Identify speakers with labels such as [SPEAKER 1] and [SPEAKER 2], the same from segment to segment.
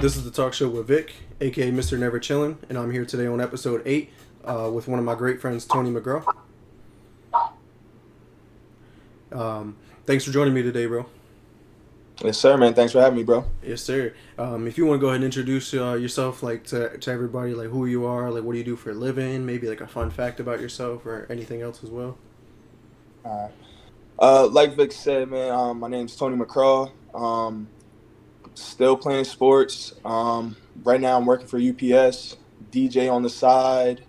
[SPEAKER 1] This is the Talkshow with Vic, aka Mr. Never Chillin, and I'm here today on episode 8 with one of my great friends, Tony McCraw. Thanks for joining me today, bro.
[SPEAKER 2] Yes, sir, man. Thanks for having me, bro.
[SPEAKER 1] Yes, sir. If you want to go ahead and introduce yourself, like to everybody, like who you are, like what do you do for a living, maybe like a fun fact about yourself or anything else as well.
[SPEAKER 2] All right. Like Vic said, man, my name's Tony McCraw. Still playing sports. Right now I'm working for UPS, DJ on the side.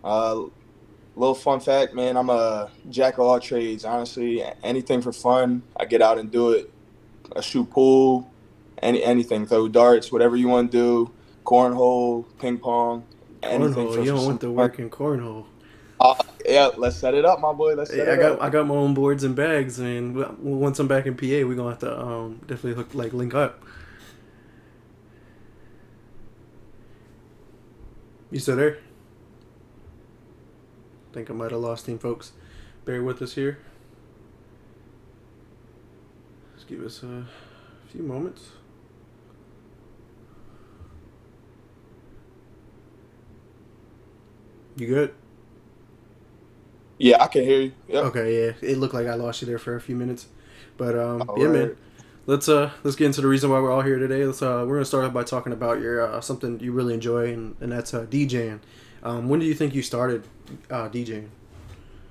[SPEAKER 2] Little fun fact, man, I'm a jack of all trades. Honestly, anything for fun, I get out and do it. I shoot pool, anything, throw darts, whatever you want to do, cornhole, ping pong, anything
[SPEAKER 1] Cornhole,
[SPEAKER 2] for
[SPEAKER 1] you don't
[SPEAKER 2] some
[SPEAKER 1] want to
[SPEAKER 2] fun.
[SPEAKER 1] work in cornhole.
[SPEAKER 2] Uh, yeah, let's set it up, my boy. Let's set
[SPEAKER 1] Yeah, I
[SPEAKER 2] it
[SPEAKER 1] got
[SPEAKER 2] up.
[SPEAKER 1] I got my own boards and bags, and once I'm back in PA, we're gonna have to definitely link up. You still there? Think I might have lost him, folks. Bear with us here. Just give us a few moments. You good?
[SPEAKER 2] Yeah, I can hear you. Yep.
[SPEAKER 1] Okay, yeah. It looked like I lost you there for a few minents, but
[SPEAKER 2] All
[SPEAKER 1] yeah, man.
[SPEAKER 2] right.
[SPEAKER 1] Let's get into the reason why we're all here today. We're gonna start off by talking about your something you really enjoy, and that's DJing. When do you think you started DJing?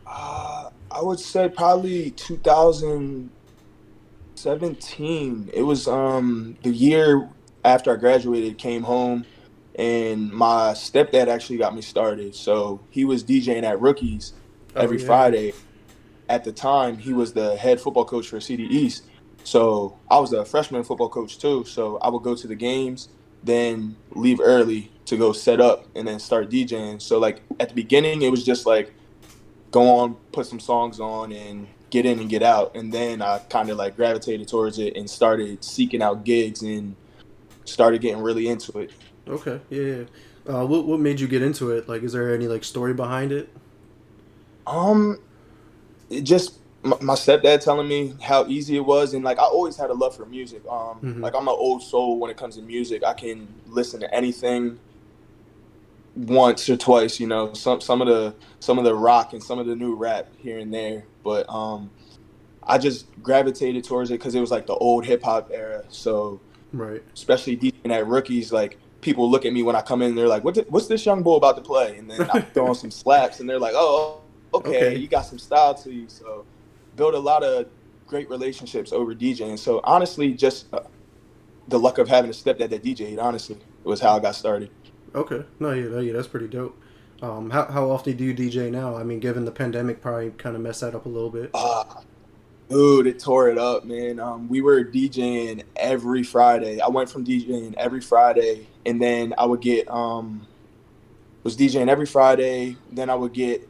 [SPEAKER 2] I would say probably 2017. It was the year after I graduated, came home, and my stepdad actually got me started. So he was DJing at Rookies
[SPEAKER 1] Oh
[SPEAKER 2] every
[SPEAKER 1] yeah.
[SPEAKER 2] Friday. At the time, he was the head football coach for CD East. So I was a freshman football coach too. So I would go to the games, then leave early to go set up and then start DJing. So like at the beginning, it was just like go on, put some songs on, and get in and get out. And then I kind of like gravitated towards it and started seeking out gigs and started getting really into it.
[SPEAKER 1] Okay, yeah. Yeah. What made you get into it? Like, is there any like story behind it?
[SPEAKER 2] Um, it just my stepdad telling me how easy it was, and like I always had a love for music.
[SPEAKER 1] Mm-hmm.
[SPEAKER 2] Like I'm an old soul when it comes to music. I can listen to anything once or twice. You know, some of the rock and some of the new rap here and there, but I just gravitated towards it because it was like the old hip hop era. So
[SPEAKER 1] Right.
[SPEAKER 2] especially DJing at Rookies, like people look at me when I come in, and they're like, what's this young bull about to play?" And then I throw on some slaps, and they're like, "Oh, okay,
[SPEAKER 1] Okay.
[SPEAKER 2] you got some style to you." So build a lot of great relationships over DJing. So honestly, just the luck of having a stepdad that DJ'd, honestly, was how I got started.
[SPEAKER 1] Okay. No, yeah, yeah, that's pretty dope. How often do you DJ now? I mean, given the pandemic, probably kind of messed that up a little bit.
[SPEAKER 2] Ah, dude, it tore it up, man. We were DJing every Friday. I went from DJing every Friday, and then I would get was DJing every Friday. Then I would get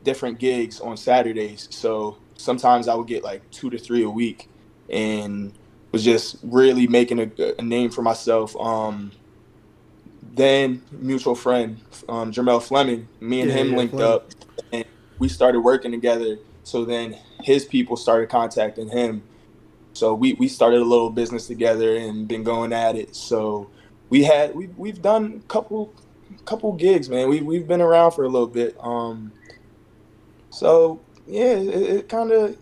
[SPEAKER 2] different gigs on Saturdays. So sometimes I would get like 2 to 3 a week, and was just really making a name for myself. Then mutual friend, Jermel Fleming, me and
[SPEAKER 1] Yeah,
[SPEAKER 2] him
[SPEAKER 1] yeah,
[SPEAKER 2] linked
[SPEAKER 1] Fleming.
[SPEAKER 2] up, and we started working together. So then his people started contacting him. So we started a little business together and been going at it. So we've done a couple gigs, man. We've been around for a little bit. So yeah, it kind of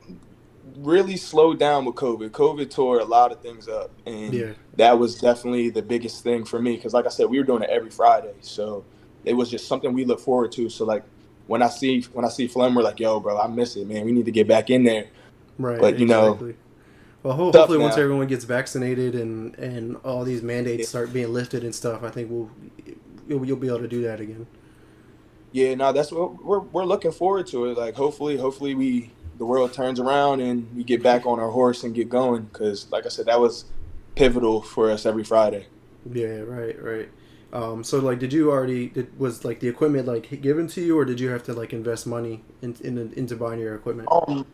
[SPEAKER 2] really slowed down with COVID. COVID tore a lot of things up, and
[SPEAKER 1] Yeah.
[SPEAKER 2] that was definitely the biggest thing for me. Because like I said, we were doing it every Friday, so it was just something we look forward to. So like when I see Flem, we're like, "Yo, bro, I miss it, man. We need to get back in there."
[SPEAKER 1] Right.
[SPEAKER 2] But
[SPEAKER 1] Exactly. Well,
[SPEAKER 2] tough
[SPEAKER 1] hopefully once
[SPEAKER 2] now.
[SPEAKER 1] everyone gets vaccinated and all these
[SPEAKER 2] Yeah,
[SPEAKER 1] mandates start being lifted and stuff, I think you'll be able to do that again.
[SPEAKER 2] yeah. No, that's what we're looking forward to it. Like hopefully we the world turns around and we get back on our horse and get going. Because like I said, that was pivotal for us every Friday.
[SPEAKER 1] Yeah. Right. Right. So like, did you already was like the equipment like given to you, or did you have to like invest money into buying your equipment?
[SPEAKER 2] Um,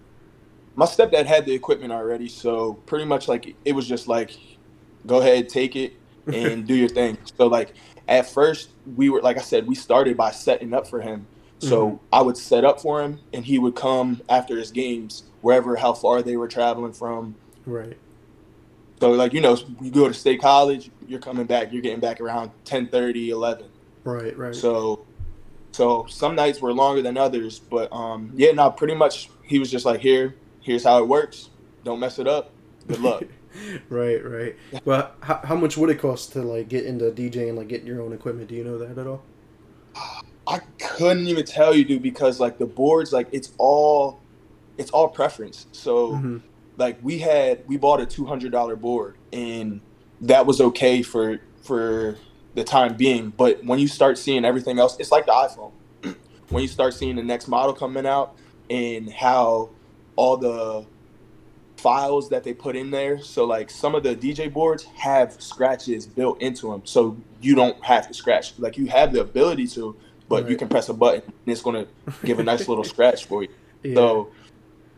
[SPEAKER 2] my stepdad had the equipment already, so pretty much like it was just like, go ahead, take it and do your thing. So like at first we were like I said, we started by setting up for him.
[SPEAKER 1] Mm-hmm.
[SPEAKER 2] So I would set up for him, and he would come after his games, wherever how far they were traveling from.
[SPEAKER 1] Right.
[SPEAKER 2] So like, you know, you go to State College, you're coming back, you're getting back around 10:30, 11.
[SPEAKER 1] Right, right.
[SPEAKER 2] So some nights were longer than others, but yeah, no, pretty much he was just like, here's how it works. Don't mess it up. Good luck.
[SPEAKER 1] Right, right. Well, how much would it cost to like get into DJing, like getting your own equipment? Do you know that at all?
[SPEAKER 2] I couldn't even tell you, dude, because like the boards, like it's all preference. So
[SPEAKER 1] Mm-hmm.
[SPEAKER 2] like we bought a $200 board, and that was okay for the time being. But when you start seeing everything else, it's like the iPhone. When you start seeing the next model coming out and how all the files that they put in there. So like some of the DJ boards have scratches built into them, so you don't have to scratch. Like you have the ability to, but you
[SPEAKER 1] Right.
[SPEAKER 2] can press a button and it's gonna give a nice little scratch for you.
[SPEAKER 1] Yeah.
[SPEAKER 2] So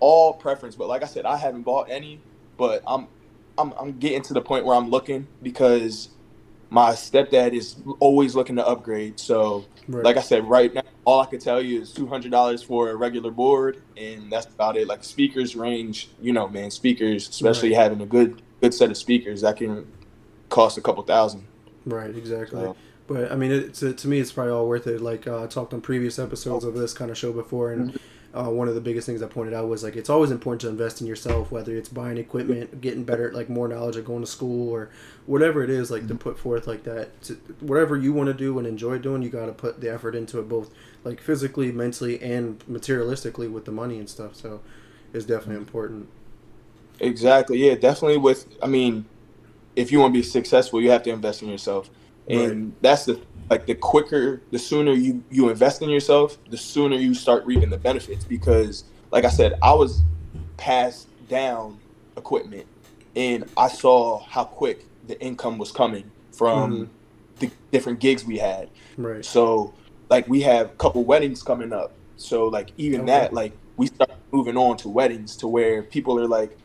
[SPEAKER 2] all preference. But like I said, I haven't bought any, but I'm getting to the point where I'm looking because my stepdad is always looking to upgrade. So,
[SPEAKER 1] Right.
[SPEAKER 2] like I said, right now, all I could tell you is $200 for a regular board, and that's about it. Like speakers range, you know, man, speakers, especially
[SPEAKER 1] Right.
[SPEAKER 2] having a good set of speakers, that can cost a couple thousand.
[SPEAKER 1] Right, exactly.
[SPEAKER 2] So,
[SPEAKER 1] But I mean, to me, it's probably all worth it. Like I talked on previous episodes of this kind of show before, and one of the biggest things I pointed out was like it's always important to invest in yourself, whether it's buying equipment, getting better, like more knowledge, like going to school or whatever it is, like to put forth like that. Whatever you want to do and enjoy doing, you got to put the effort into it, both like physically, mentally, and materialistically with the money and stuff. So it's definitely important.
[SPEAKER 2] exactly, yeah, definitely. I mean, if you want to be successful, you have to invest in yourself.
[SPEAKER 1] Right.
[SPEAKER 2] And that's the sooner you invest in yourself, the sooner you start reaping the benefits. Because like I said, I was passed down equipment, and I saw how quick the income was coming
[SPEAKER 1] Mm-hmm.
[SPEAKER 2] from the different gigs we had.
[SPEAKER 1] Right.
[SPEAKER 2] So like we have a couple weddings coming up. So like even
[SPEAKER 1] Okay.
[SPEAKER 2] that, like we start moving on to weddings to where people are like,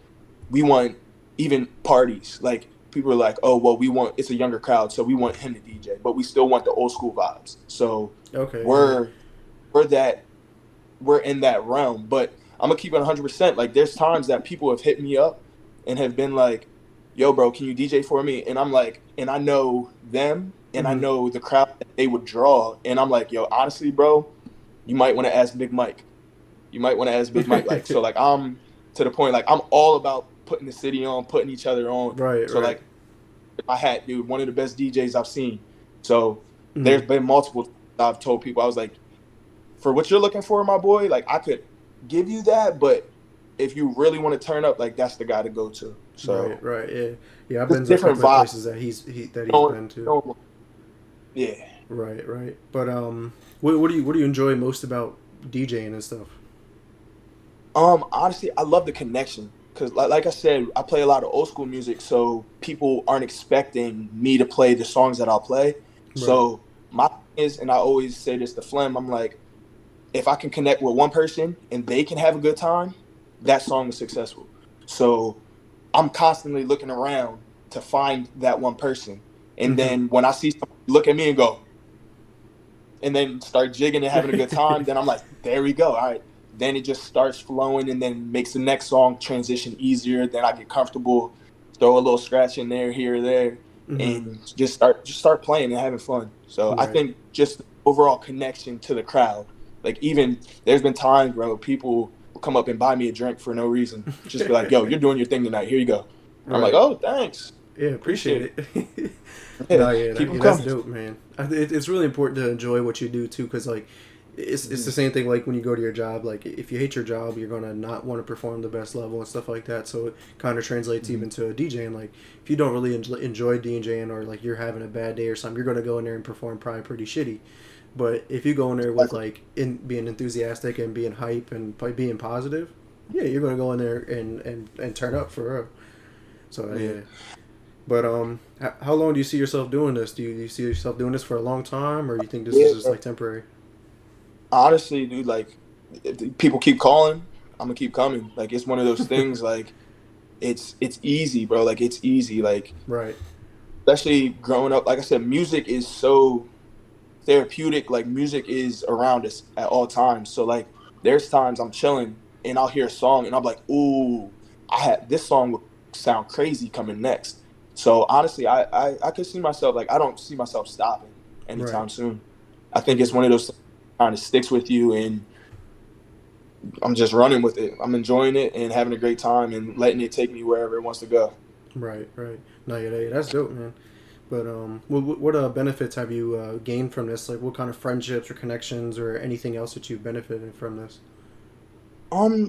[SPEAKER 2] we want even parties. Like people are like, oh well, it's a younger crowd, so we want him to DJ, but we still want the old school vibes. So
[SPEAKER 1] Okay. Yeah.
[SPEAKER 2] we're we're that we're in that realm. But I'm gonna keep it 100%. Like there's times that people have hit me up and have been like, yo, bro, can you DJ for me? And I'm like, and I know them and I
[SPEAKER 1] Mm-hmm.
[SPEAKER 2] know the crowd that they would draw, and I'm like, yo, honestly, bro, you might want to ask Big Mike. You might want to ask Big Mike. Like, so like I'm to the point, like I'm all about putting the city on, putting each other on.
[SPEAKER 1] Right.
[SPEAKER 2] So
[SPEAKER 1] Right.
[SPEAKER 2] like I had, dude, one of the best DJs I've seen. So there's
[SPEAKER 1] Mm-hmm.
[SPEAKER 2] been multiple times I've told people, I was like, for what you're looking for, my boy, like I could give you that, but if you really want to turn up, like that's the guy to go to.
[SPEAKER 1] Right,
[SPEAKER 2] So
[SPEAKER 1] right, yeah, yeah. I've
[SPEAKER 2] it's
[SPEAKER 1] been to a
[SPEAKER 2] different
[SPEAKER 1] couple of
[SPEAKER 2] vibe.
[SPEAKER 1] places that he's
[SPEAKER 2] Don't,
[SPEAKER 1] been to.
[SPEAKER 2] don't, yeah.
[SPEAKER 1] Right, right. But what do you enjoy most about DJing and stuff?
[SPEAKER 2] Honestly, I love the connection because, like I said, I play a lot of old school music, so people aren't expecting me to play the songs that I'll play.
[SPEAKER 1] Right.
[SPEAKER 2] So my thing is, and I always say this to Flem, I'm like, if I can connect with one person and they can have a good time, that song is successful. So I'm constantly looking around to find that one person, and
[SPEAKER 1] Mm-hmm.
[SPEAKER 2] then when I see someone look at me and go, and then start jigging and having a good time, then I'm like, there we go. All right. Then it just starts flowing and then makes the next song transition easier. Then I get comfortable, throw a little scratch in there, here or there,
[SPEAKER 1] Mm-hmm.
[SPEAKER 2] and just start playing and having fun. So I
[SPEAKER 1] Right.
[SPEAKER 2] think just the overall connection to the crowd. Like even there's been times, bro, people will come up and buy me a drink for no reason. Just be like, yo, you're doing your thing tonight. Here you go. I'm like,
[SPEAKER 1] Right.
[SPEAKER 2] oh, thanks.
[SPEAKER 1] Yeah,
[SPEAKER 2] Appreciate
[SPEAKER 1] appreciate it.
[SPEAKER 2] it.
[SPEAKER 1] No,
[SPEAKER 2] Yeah,
[SPEAKER 1] yeah,
[SPEAKER 2] keep them
[SPEAKER 1] that's
[SPEAKER 2] coming.
[SPEAKER 1] dope, man. It's really important to enjoy what you do too, because like it's the same thing like when you go to your job. Like if you hate your job, you're gonna not want to perform the best level and stuff like that. So it kind of translates
[SPEAKER 2] Mhm.
[SPEAKER 1] even to a DJing. Like if you don't really enjoy DJing or like you're having a bad day or something, you're gonna go in there and perform probably pretty shitty. But if you go in there with like being enthusiastic and being hype and being positive, yeah, you're gonna go in there and turn up for real. So
[SPEAKER 2] Yeah.
[SPEAKER 1] yeah. But how long do you see yourself doing this? Do you see yourself doing this for a long time, or you think this is
[SPEAKER 2] Yeah,
[SPEAKER 1] just
[SPEAKER 2] bro.
[SPEAKER 1] like temporary?
[SPEAKER 2] Honestly, dude, like if people keep calling, I'm gonna keep coming. Like it's one of those things. Like it's easy, bro. Like it's easy. Like
[SPEAKER 1] Right.
[SPEAKER 2] especially growing up. Like I said, music is so therapeutic. Like music is around us at all times. So like there's times I'm chilling and I'll hear a song and I'm like, ooh, I had this song. sound crazy coming next. So honestly, I could see myself, like, I don't see myself stopping anytime
[SPEAKER 1] Right.
[SPEAKER 2] soon. I think it's one of those things that kind of sticks with you, and I'm just running with it. I'm enjoying it and having a great time and letting it take me wherever it wants to go.
[SPEAKER 1] Right. Right. No, yeah, that's dope, man. But what benefits have you gained from this? Like, what kind of friendships or connections or anything else that you've benefited from this?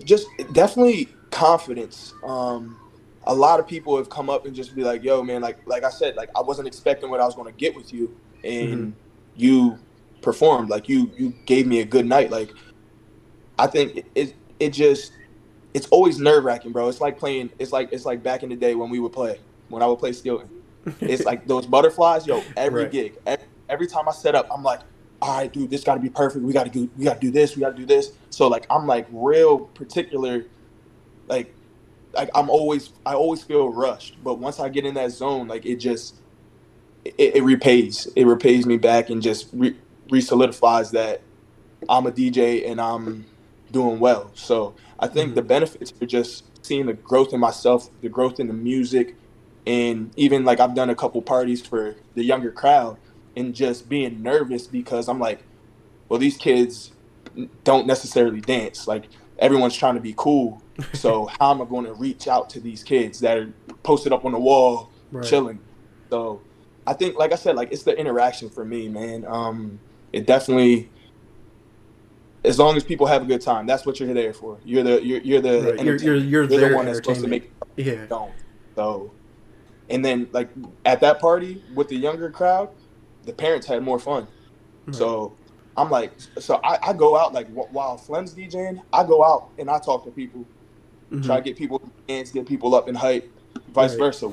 [SPEAKER 2] Just definitely confidence. A lot of people have come up and just be like, "Yo, man, like I said, like I wasn't expecting what I was going to get with you,
[SPEAKER 1] Mm-hmm.
[SPEAKER 2] and you performed. Like you gave me a good night. Like I think it just it's always nerve wracking, bro. It's like playing. It's like back in the day when we would play when I would play Stilton. It's like those butterflies, yo. Every
[SPEAKER 1] Right.
[SPEAKER 2] gig, every time I set up, I'm like, all right, dude, this got to be perfect. We got to do this. We got to do this. So like, I'm like real particular. Like, I always feel rushed. But once I get in that zone, like it repays. It repays me back and just re-solidifies that I'm a DJ and I'm doing well. So I think
[SPEAKER 1] Mm-hmm.
[SPEAKER 2] the benefits are just seeing the growth in myself, the growth in the music, and even like I've done a couple parties for the younger crowd and just being nervous because I'm like, well, these kids don't necessarily dance. Like everyone's trying to be cool. So how am I going to reach out to these kids that are posted up on the wall,
[SPEAKER 1] Right.
[SPEAKER 2] chilling? So I think, like I said, like it's the interaction for me, man. It definitely, as long as people have a good time, that's what you're there for. You're the
[SPEAKER 1] Right.
[SPEAKER 2] entertainer.
[SPEAKER 1] You're
[SPEAKER 2] You're the
[SPEAKER 1] their
[SPEAKER 2] one that's supposed to
[SPEAKER 1] entertainment.
[SPEAKER 2] make it
[SPEAKER 1] Yeah.
[SPEAKER 2] going. So, and then like at that party with the younger crowd, the parents had more fun.
[SPEAKER 1] Right.
[SPEAKER 2] So I'm like, so I go out like while Flem's DJing, I go out and I talk to people,
[SPEAKER 1] Mm-hmm.
[SPEAKER 2] try to get people to dance, get people up in hype, vice
[SPEAKER 1] Right.
[SPEAKER 2] versa.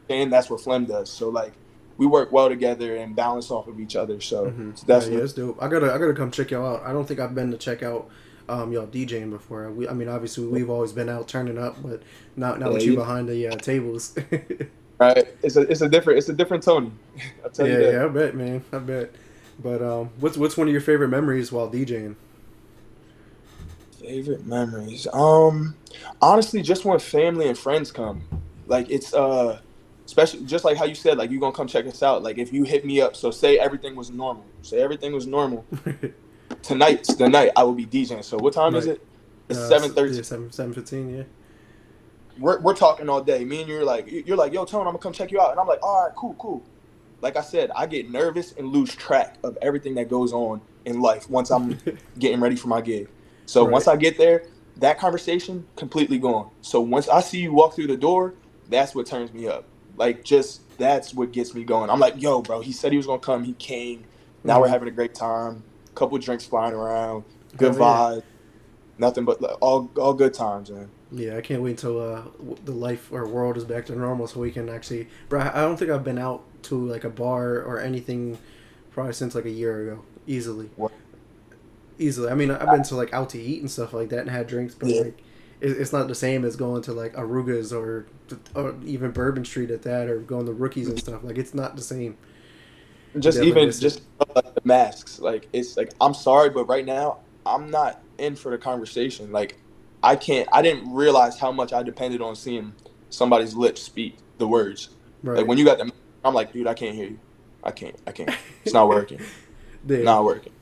[SPEAKER 2] And that's what Flem does. So like we work well together and balance off of each other. So
[SPEAKER 1] Mm-hmm.
[SPEAKER 2] it's
[SPEAKER 1] No, yeah,
[SPEAKER 2] definitely
[SPEAKER 1] it's dope. I gotta come check y'all out. I don't think I've been to check out y'all DJing before. I mean, obviously we've always been out turning up, but not
[SPEAKER 2] yeah,
[SPEAKER 1] with you behind the tables.
[SPEAKER 2] right. It's a different Tony. I'll tell you
[SPEAKER 1] Yeah,
[SPEAKER 2] that.
[SPEAKER 1] yeah, I bet, man. I bet. But what's one of your favorite memories while DJing?
[SPEAKER 2] Favorite memories. Honestly, just when family and friends come. Like it's especially just like how you said, like you gonna come check us out. Like if you hit me up, so say everything was normal. Say everything was normal. Tonight's the night I will be DJing. So what time is
[SPEAKER 1] Right.
[SPEAKER 2] it? It's seven
[SPEAKER 1] Yeah,
[SPEAKER 2] thirteen.
[SPEAKER 1] 7:15. Yeah.
[SPEAKER 2] We're talking all day. Me and you're like, yo, Tone, I'm gonna come check you out. And I'm like, all right, cool, cool. Like I said, I get nervous and lose track of everything that goes on in life once I'm getting ready for my gig. So once
[SPEAKER 1] Right.
[SPEAKER 2] I get there, that conversation completely gone. So once I see you walk through the door, that's what turns me up. Like just that's what gets me going. I'm like, yo, bro, he said he was gonna come. He came. Now we're
[SPEAKER 1] Mm-hmm.
[SPEAKER 2] having a great time. Couple drinks flying around. Good
[SPEAKER 1] Hell yeah.
[SPEAKER 2] vibes. Nothing but all good times, man.
[SPEAKER 1] Yeah, I can't wait until the life or world is back to normal so we can actually. Bro, I don't think I've been out to like a bar or anything probably since like a year ago. Easily,
[SPEAKER 2] What?
[SPEAKER 1] easily. I mean, I've been to like out to eat and stuff like that and had drinks, but
[SPEAKER 2] Yeah.
[SPEAKER 1] like it's not the same as going to like Arugas or even Bourbon Street at that or going to Rookies and stuff. Like it's not the same. You
[SPEAKER 2] Just
[SPEAKER 1] definitely
[SPEAKER 2] even
[SPEAKER 1] miss it.
[SPEAKER 2] just like the masks, like it's like I'm sorry, but right now I'm not in for the conversation. Like I didn't realize how much I depended on seeing somebody's lips speak the words. Like
[SPEAKER 1] Right.
[SPEAKER 2] when you got them, I'm like, dude, I can't hear you. I can't. It's not working.
[SPEAKER 1] Yeah.
[SPEAKER 2] Not working.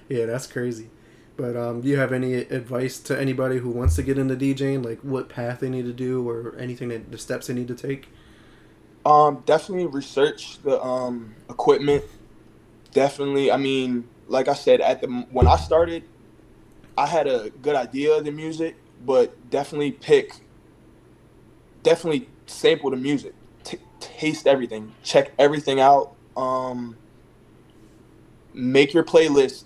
[SPEAKER 1] Yeah, that's crazy. But do you have any advice to anybody who wants to get into DJing, like what path they need to do or anything that the steps they need to take?
[SPEAKER 2] Definitely research the equipment. Definitely. I mean, like I said, when I started, I had a good idea of the music, but definitely sample the music, taste everything, check everything out. Make your playlist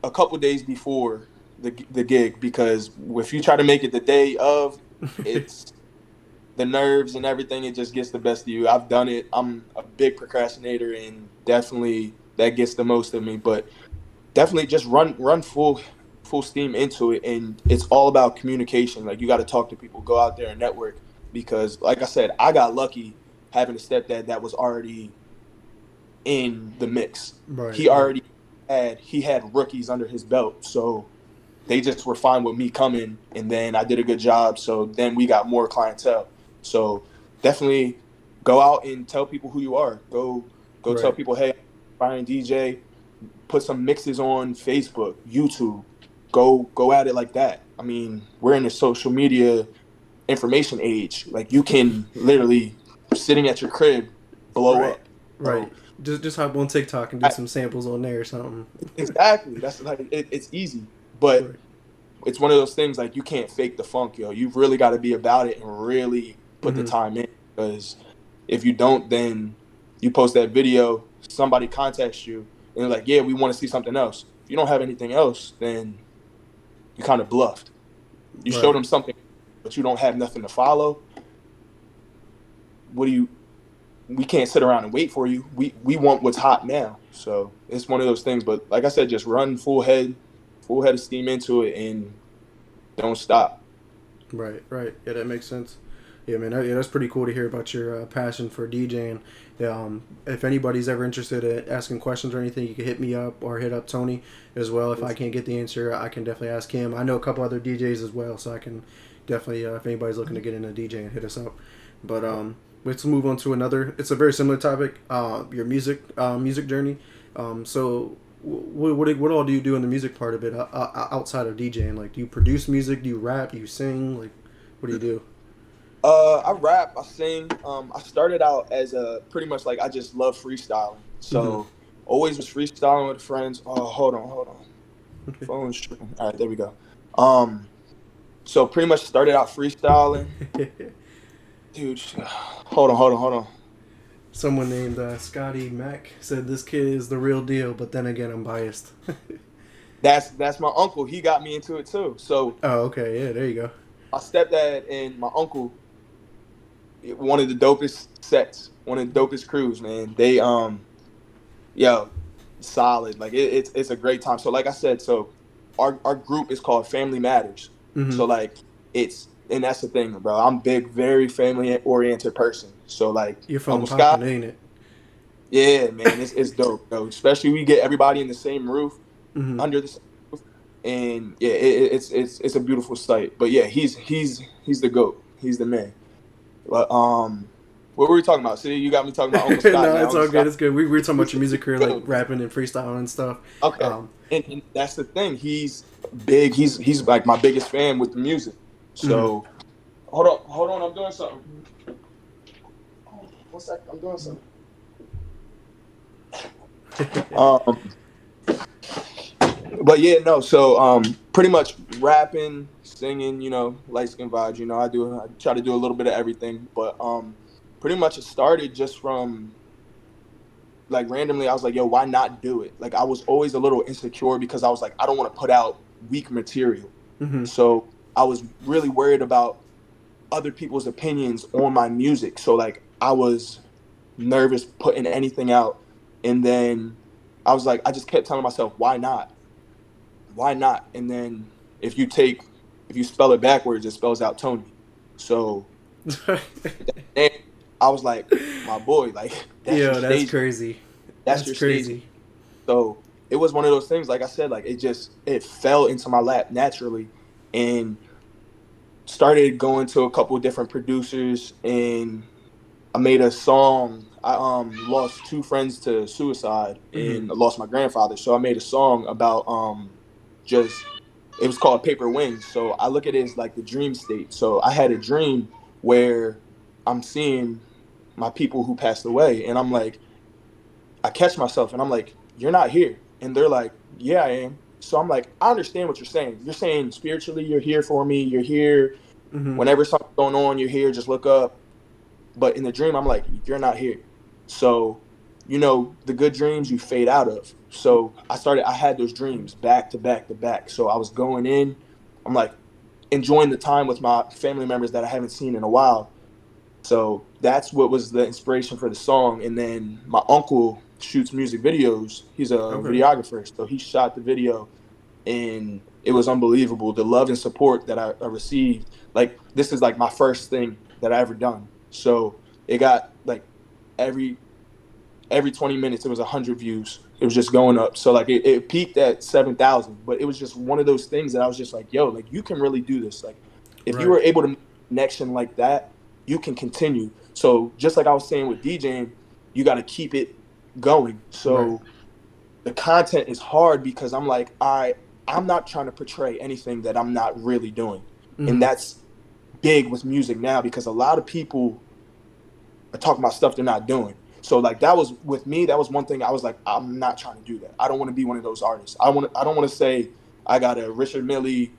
[SPEAKER 2] a couple days before the gig because if you try to make it the day of, it's the nerves and everything. It just gets the best of you. I've done it. I'm a big procrastinator, and definitely that gets the most of me. But definitely just run full steam into it, and it's all about communication. Like you got to talk to people, go out there and network because, like I said, I got lucky having a stepdad that was already in the mix.
[SPEAKER 1] Right,
[SPEAKER 2] He
[SPEAKER 1] right.
[SPEAKER 2] already he had rookies under his belt, so they just were fine with me coming, and then I did a good job. So then we got more clientele. So definitely go out and tell people who you are. Go tell
[SPEAKER 1] Right.
[SPEAKER 2] people, hey, I'm aspiring DJ. Put some mixes on Facebook, YouTube. Go at it like that. I mean, we're in a social media information age. Like, you can literally, sitting at your crib, blow
[SPEAKER 1] Right.
[SPEAKER 2] up.
[SPEAKER 1] Right.
[SPEAKER 2] So
[SPEAKER 1] Just hop on TikTok and do some samples on there or something.
[SPEAKER 2] exactly, that's like it's easy, but
[SPEAKER 1] Right.
[SPEAKER 2] it's one of those things, like, you can't fake the funk, yo. You've really got to be about it and really put the
[SPEAKER 1] Mm-hmm.
[SPEAKER 2] time in, because if you don't, then you post that video, somebody contacts you, and they're like, yeah, we want to see something else. If you don't have anything else, then you kind of bluffed. You show
[SPEAKER 1] Right.
[SPEAKER 2] them something, but you don't have nothing to follow. What do you? We can't sit around and wait for you. We want what's hot now. So it's one of those things. But like I said, just run full head of steam into it, and don't stop.
[SPEAKER 1] Right. Right. Yeah, that makes sense. Yeah, man. Yeah, that's pretty cool to hear about your passion for DJing. If anybody's ever interested in asking questions or anything, you can hit me up or hit up Tony as well. If I can't get the answer, I can definitely ask him. I know a couple other DJs as well, so I can definitely, if anybody's looking to get into DJing, hit us up. But let's move on to another. It's a very similar topic. Your music journey. So what all do you do in the music part of it outside of DJing? Like, do you produce music? Do you rap? Do you sing? Like, what do you do?
[SPEAKER 2] I rap, I sing. I started out as a pretty much like I just love freestyling.
[SPEAKER 1] Mm-hmm.
[SPEAKER 2] So always was freestyling with friends. Oh, hold on. Phone's tripping. All right, there we go. So pretty much started out freestyling. Dude, hold on.
[SPEAKER 1] Someone named Scotty Mack said this kid is the real deal, but then again, I'm biased.
[SPEAKER 2] That's my uncle. He got me into it too. So
[SPEAKER 1] Oh, okay, yeah, there you go.
[SPEAKER 2] my stepdad and my uncle, one of the dopest sets, one of the dopest crews, man. They yo, solid. Like, it's a great time. So like I said, so our group is called Family Matters.
[SPEAKER 1] Mm-hmm.
[SPEAKER 2] So like and that's the thing, bro. I'm big, very family oriented person. So like
[SPEAKER 1] Your phone
[SPEAKER 2] Uncle
[SPEAKER 1] popping,
[SPEAKER 2] Scott,
[SPEAKER 1] ain't it?
[SPEAKER 2] yeah, man, it's dope, though. Especially we get everybody in the same roof,
[SPEAKER 1] Mm-hmm.
[SPEAKER 2] under the same roof, and yeah, it's a beautiful sight. But yeah, he's the GOAT. He's the man. But what were we talking about? See, you got me talking about Uncle Scott
[SPEAKER 1] No,
[SPEAKER 2] now.
[SPEAKER 1] it's
[SPEAKER 2] Uncle
[SPEAKER 1] all good.
[SPEAKER 2] Scott.
[SPEAKER 1] It's good. We were talking about your music career, like rapping and freestyling and stuff.
[SPEAKER 2] Okay,
[SPEAKER 1] Um,
[SPEAKER 2] and that's the thing. He's big. He's like my biggest fan with the music.
[SPEAKER 1] mm-hmm.
[SPEAKER 2] So hold on. I'm doing something. One sec. I'm doing something. But yeah, no. So pretty much rapping, singing. Light skin vibes. I try to do a little bit of everything. But pretty much it started just from, like, randomly. I was like, yo, why not do it? Like, I was always a little insecure because I was like, I don't want to put out weak material.
[SPEAKER 1] Mm-hmm.
[SPEAKER 2] So I was really worried about other people's opinions on my music. So like I was nervous putting anything out. And then I was like, I just kept telling myself, why not? Why not? And then if you spell it backwards, it spells out Tony. So and I was like, my boy, like, that's your
[SPEAKER 1] Yo, that's
[SPEAKER 2] stage.
[SPEAKER 1] crazy.
[SPEAKER 2] That's
[SPEAKER 1] That's
[SPEAKER 2] your
[SPEAKER 1] crazy.
[SPEAKER 2] stage. So it was one of those things, like I said, like it fell into my lap naturally, and started going to a couple of different producers, and I made a song. I lost 2 friends to suicide,
[SPEAKER 1] Mm-hmm.
[SPEAKER 2] and I lost my grandfather. So I made a song about just it was called Paper Wings. So I look at it as like the dream state. So I had a dream where I'm seeing my people who passed away, and I'm like, I catch myself and I'm like, you're not here. And they're like, yeah, I am. So I'm like, I understand what you're saying. You're saying spiritually, you're here for me. You're here.
[SPEAKER 1] Mm-hmm.
[SPEAKER 2] Whenever something's going on, you're here. Just look up. But in the dream, I'm like, you're not here. So, the good dreams you fade out of. So I had those dreams back to back to back. So I was going in, I'm like enjoying the time with my family members that I haven't seen in a while. So that's what was the inspiration for the song. And then my uncle shoots music videos. He's a
[SPEAKER 1] Okay.
[SPEAKER 2] videographer. So he shot the video, and it was unbelievable. The love and support that I received. Like, this is like my first thing that I ever done. So it got like every 20 minutes, it was 100 views. It was just going up. So like it peaked at 7,000, but it was just one of those things that I was just like, yo, like, you can really do this. Like, if you
[SPEAKER 1] Right.
[SPEAKER 2] were able to make a connection like that, you can continue. So just like I was saying with DJing, you got to keep it going. So
[SPEAKER 1] Right.
[SPEAKER 2] the content is hard because I'm like, I'm not trying to portray anything that I'm not really doing. And
[SPEAKER 1] Mm-hmm.
[SPEAKER 2] that's big with music now because a lot of people are talking about stuff they're not doing. So like that was with me, that was one thing I was like, I'm not trying to do that. I don't want to be one of those artists. I don't want to say I got a Richard Millie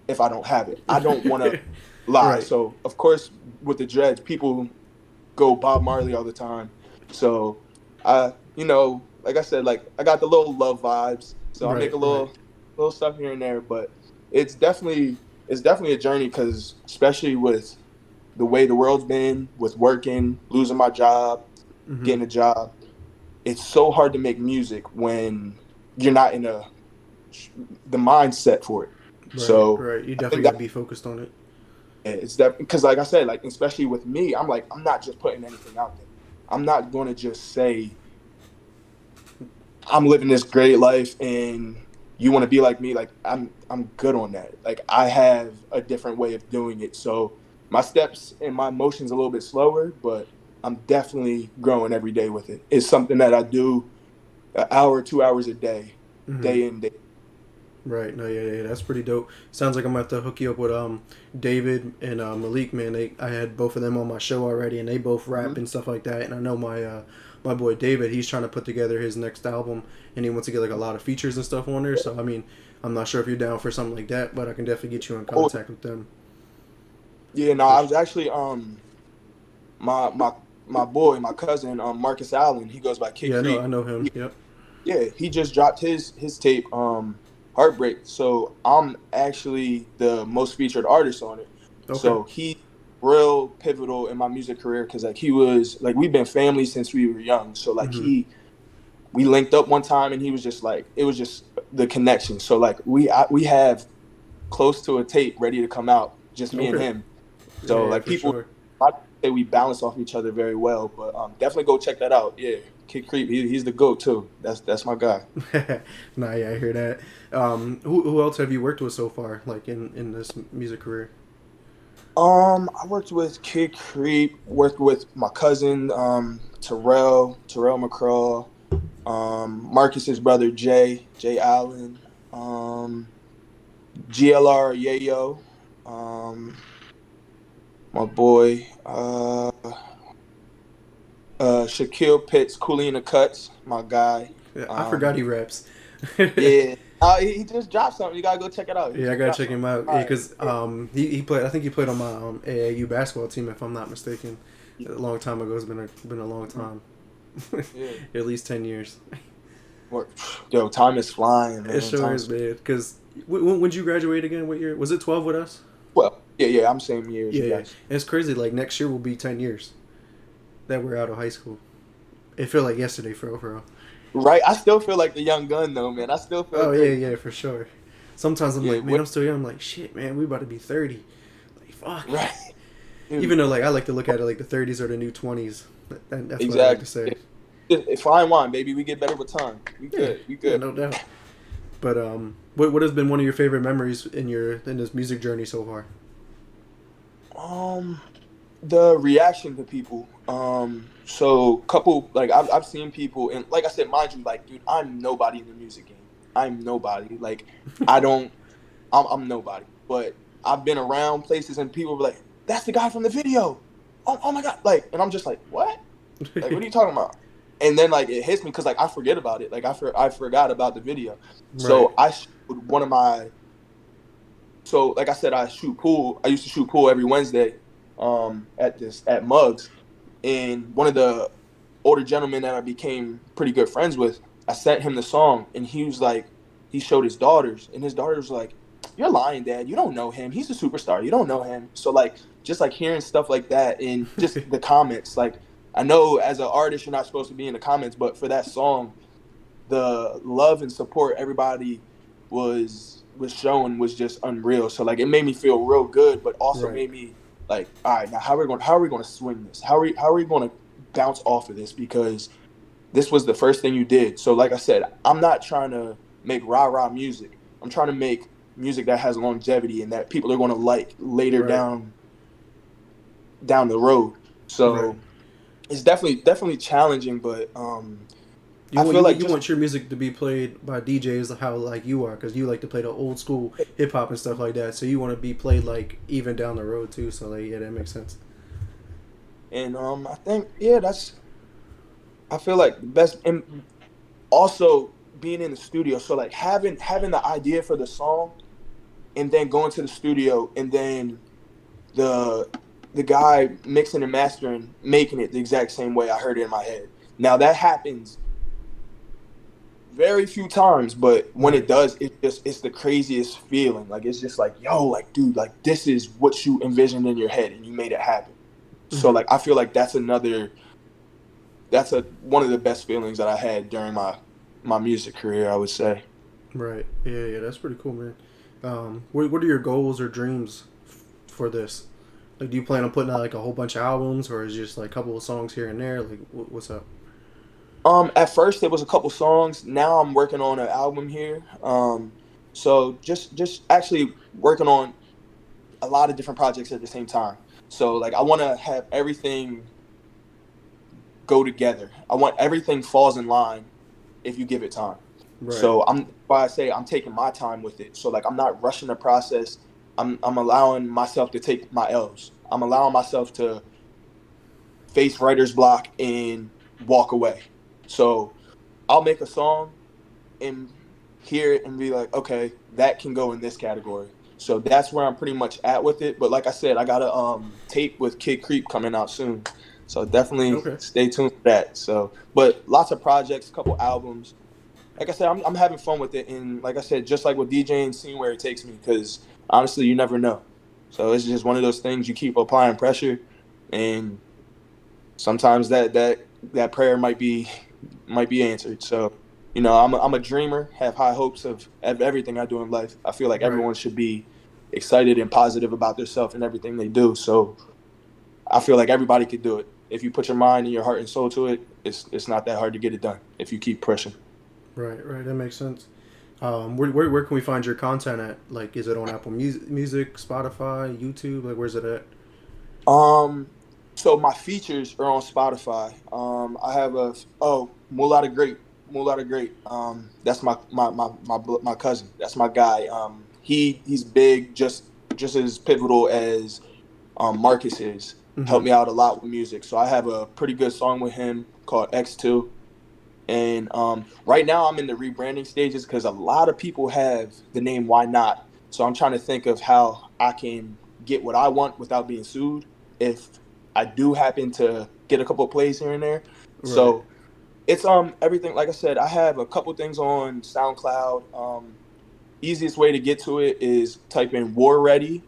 [SPEAKER 2] if I don't have it. I don't want to lie.
[SPEAKER 1] Right.
[SPEAKER 2] So of course with the dreads, people go Bob Marley all the time. So like I said, like I got the little love vibes. So I make
[SPEAKER 1] Right.
[SPEAKER 2] a
[SPEAKER 1] Right.
[SPEAKER 2] little stuff here and there, but it's definitely a journey because especially with the way the world's been with working, losing my job,
[SPEAKER 1] Mm-hmm.
[SPEAKER 2] getting a job, it's so hard to make music when you're not in the mindset for it.
[SPEAKER 1] Right.
[SPEAKER 2] So
[SPEAKER 1] Right. You
[SPEAKER 2] I
[SPEAKER 1] definitely
[SPEAKER 2] think
[SPEAKER 1] got to
[SPEAKER 2] that
[SPEAKER 1] be focused on it.
[SPEAKER 2] it's that because like I said, like especially with me, I'm like I'm not just putting anything out there. I'm not going to just say I'm living this great life and you want to be like me. Like I'm good on that. Like I have a different way of doing it. So my steps and my motions a little bit slower, but I'm definitely growing every day with it. It's something that I do an hour, 2 hours a day,
[SPEAKER 1] Mm-hmm.
[SPEAKER 2] day in, day.
[SPEAKER 1] Right. No. Yeah. Yeah. That's pretty dope. Sounds like I'm gonna have to hook you up with David and Malik. Man, I had both of them on my show already, and they both rap
[SPEAKER 2] Mm-hmm.
[SPEAKER 1] and stuff like that. And I know my boy David, he's trying to put together his next album, and he wants to get like a lot of features and stuff on there. So I mean, I'm not sure if you're down for something like that, but I can definitely get you in
[SPEAKER 2] Oh
[SPEAKER 1] contact with them.
[SPEAKER 2] yeah, no,
[SPEAKER 1] For
[SPEAKER 2] I
[SPEAKER 1] sure.
[SPEAKER 2] was actually my my boy, my cousin, Marcus Allen. He goes by Kid
[SPEAKER 1] Yeah. No, I
[SPEAKER 2] Creep.
[SPEAKER 1] know him. Yep.
[SPEAKER 2] Yeah, he just dropped his tape, Heartbreak. So I'm actually the most featured artist on it.
[SPEAKER 1] Okay.
[SPEAKER 2] So he real pivotal in my music career because like he was like we've been family since we were young. So like
[SPEAKER 1] Mm-hmm.
[SPEAKER 2] we linked up one time and he was just like it was just the connection. So like we have close to a tape ready to come out, just me and
[SPEAKER 1] Okay.
[SPEAKER 2] him. So
[SPEAKER 1] Yeah.
[SPEAKER 2] like
[SPEAKER 1] For
[SPEAKER 2] people,
[SPEAKER 1] sure.
[SPEAKER 2] I say we balance off each other very well. But definitely go check that out. Yeah, Kid Creep, he's the goat too. That's my guy.
[SPEAKER 1] Nah. Yeah. I hear that. Who else have you worked with so far, like in this music career?
[SPEAKER 2] I worked with Kid Creep, worked with my cousin, Terrell McCraw, Marcus's brother Jay Allen, GLR Yayo, um, my boy, Shaquille Pitts, Cooley in the Cuts, my guy.
[SPEAKER 1] Yeah, I forgot
[SPEAKER 2] Um,
[SPEAKER 1] he raps.
[SPEAKER 2] yeah, he just dropped something. You gotta go check it out. He
[SPEAKER 1] Yeah, I
[SPEAKER 2] just
[SPEAKER 1] gotta
[SPEAKER 2] dropped
[SPEAKER 1] check
[SPEAKER 2] something.
[SPEAKER 1] him out.
[SPEAKER 2] All
[SPEAKER 1] Yeah,
[SPEAKER 2] right.
[SPEAKER 1] because he played. I think he played on my AAU basketball team, if I'm not mistaken.
[SPEAKER 2] Yeah.
[SPEAKER 1] A long time ago. It's been a long time.
[SPEAKER 2] Yeah.
[SPEAKER 1] At least 10 years.
[SPEAKER 2] What- Yo, time is flying,
[SPEAKER 1] It
[SPEAKER 2] man.
[SPEAKER 1] sure
[SPEAKER 2] Time
[SPEAKER 1] is,
[SPEAKER 2] is
[SPEAKER 1] man. Because when did you graduate again? What year was it? 12 with us?
[SPEAKER 2] well. Yeah. I'm same year as
[SPEAKER 1] Yeah,
[SPEAKER 2] you
[SPEAKER 1] yeah.
[SPEAKER 2] guys.
[SPEAKER 1] And it's crazy. Like next year will be 10 years that we're out of high school. It felt like yesterday, for real.
[SPEAKER 2] Right. I still feel like the young gun though, man. I still feel
[SPEAKER 1] Oh yeah,
[SPEAKER 2] great.
[SPEAKER 1] yeah, for sure. Sometimes I'm
[SPEAKER 2] Yeah.
[SPEAKER 1] like, man, I'm still young. I'm like, shit, man, we about to be 30. Like, fuck.
[SPEAKER 2] Right.
[SPEAKER 1] Even
[SPEAKER 2] Dude.
[SPEAKER 1] though like I like to look at it like the 30s are the new 20s. That's what I like to
[SPEAKER 2] Exactly.
[SPEAKER 1] say.
[SPEAKER 2] Fine wine, baby. We get better with time. We
[SPEAKER 1] Yeah,
[SPEAKER 2] good. We
[SPEAKER 1] yeah,
[SPEAKER 2] good.
[SPEAKER 1] no doubt. But what has been one of your favorite memories in this music journey so far?
[SPEAKER 2] Um, the reaction to people. So couple like I've seen people and like I said, mind you, like dude, I'm nobody in the music game. I'm nobody. Like I don't. I'm nobody. But I've been around places and people were like, "That's the guy from the video." Oh my god! Like, and I'm just like, "What? Like, what are you talking about?" And then like it hits me because like I forget about it. Like I forgot about the video.
[SPEAKER 1] Right.
[SPEAKER 2] So I showed one of my. So like I said, I shoot pool. I used to shoot pool every Wednesday, at Mugs, and one of the older gentlemen that I became pretty good friends with, I sent him the song, and he was like, he showed his daughters, and his daughter was like, "You're lying, Dad. You don't know him. He's a superstar. You don't know him." So like, just like hearing stuff like that, and just the comments. Like, I know as an artist, you're not supposed to be in the comments, but for that song, the love and support everybody was showing was just unreal. So like, it made me feel real good, but also
[SPEAKER 1] Right.
[SPEAKER 2] made me like, all right, now how are we going to swing this? How are we going to bounce off of this? Because this was the first thing you did. So like I said, I'm not trying to make rah-rah music. I'm trying to make music that has longevity and that people are going to like later
[SPEAKER 1] Right.
[SPEAKER 2] down down the road. So
[SPEAKER 1] Right.
[SPEAKER 2] it's definitely challenging, but
[SPEAKER 1] You
[SPEAKER 2] I
[SPEAKER 1] want
[SPEAKER 2] feel like
[SPEAKER 1] you
[SPEAKER 2] just
[SPEAKER 1] want your music to be played by DJs how like you are, because you like to play the old school hip hop and stuff like that. So you want to be played like even down the road too. So like yeah, that makes sense.
[SPEAKER 2] and I think I feel like the best, and also being in the studio. So like having the idea for the song, and then going to the studio, and then the the guy mixing and mastering, making it the exact same way I heard it in my head. Now that happens very few times, but when
[SPEAKER 1] Right.
[SPEAKER 2] it does, it's the craziest feeling. Like it's just like, yo, like dude, like this is what you envisioned in your head and you made it happen. So
[SPEAKER 1] Mm-hmm.
[SPEAKER 2] like I feel like that's a one of the best feelings that I had during my music career, I would say.
[SPEAKER 1] Right. Yeah. Yeah. That's pretty cool, man. What are your goals or dreams for this? Like, do you plan on putting out like a whole bunch of albums, or is it just like a couple of songs here and there? Like, what's up?
[SPEAKER 2] At first it was a couple songs. Now I'm working on an album here. So just actually working on a lot of different projects at the same time. So like I want to have everything go together. I want everything falls in line if you give it time.
[SPEAKER 1] Right.
[SPEAKER 2] So why I say I'm taking my time with it. So like I'm not rushing the process. I'm allowing myself to take my L's. I'm allowing myself to face writer's block and walk away. So I'll make a song and hear it and be like, okay, that can go in this category. So that's where I'm pretty much at with it. But like I said, I got a tape with Kid Creep coming out soon. So definitely
[SPEAKER 1] Okay.
[SPEAKER 2] stay tuned for that. So, but lots of projects, a couple albums. Like I said, I'm having fun with it. And like I said, just like with DJing, seeing where it takes me, because honestly, you never know. So it's just one of those things, you keep applying pressure, and sometimes that prayer might be answered. So, I'm a dreamer, have high hopes of everything I do in life. I feel like
[SPEAKER 1] Right.
[SPEAKER 2] everyone should be excited and positive about themselves and everything they do. So I feel like everybody could do it. If you put your mind and your heart and soul to it, it's not that hard to get it done if you keep pushing.
[SPEAKER 1] Right. Right. That makes sense. Where can we find your content at? Like, is it on Apple Music, Spotify, YouTube? Like, where's it at?
[SPEAKER 2] Um, so my features are on Spotify. I have Mulata Great, Mulata Great. That's my cousin. That's my guy. He's big, just as pivotal as Marcus is.
[SPEAKER 1] Mm-hmm.
[SPEAKER 2] Helped me out a lot with music. So I have a pretty good song with him called X2. And right now I'm in the rebranding stages because a lot of people have the name Why Not. So I'm trying to think of how I can get what I want without being sued if I do happen to get a couple of plays here and there.
[SPEAKER 1] Right.
[SPEAKER 2] So it's everything. Like I said, I have a couple things on SoundCloud. Easiest way to get to it is type in War Ready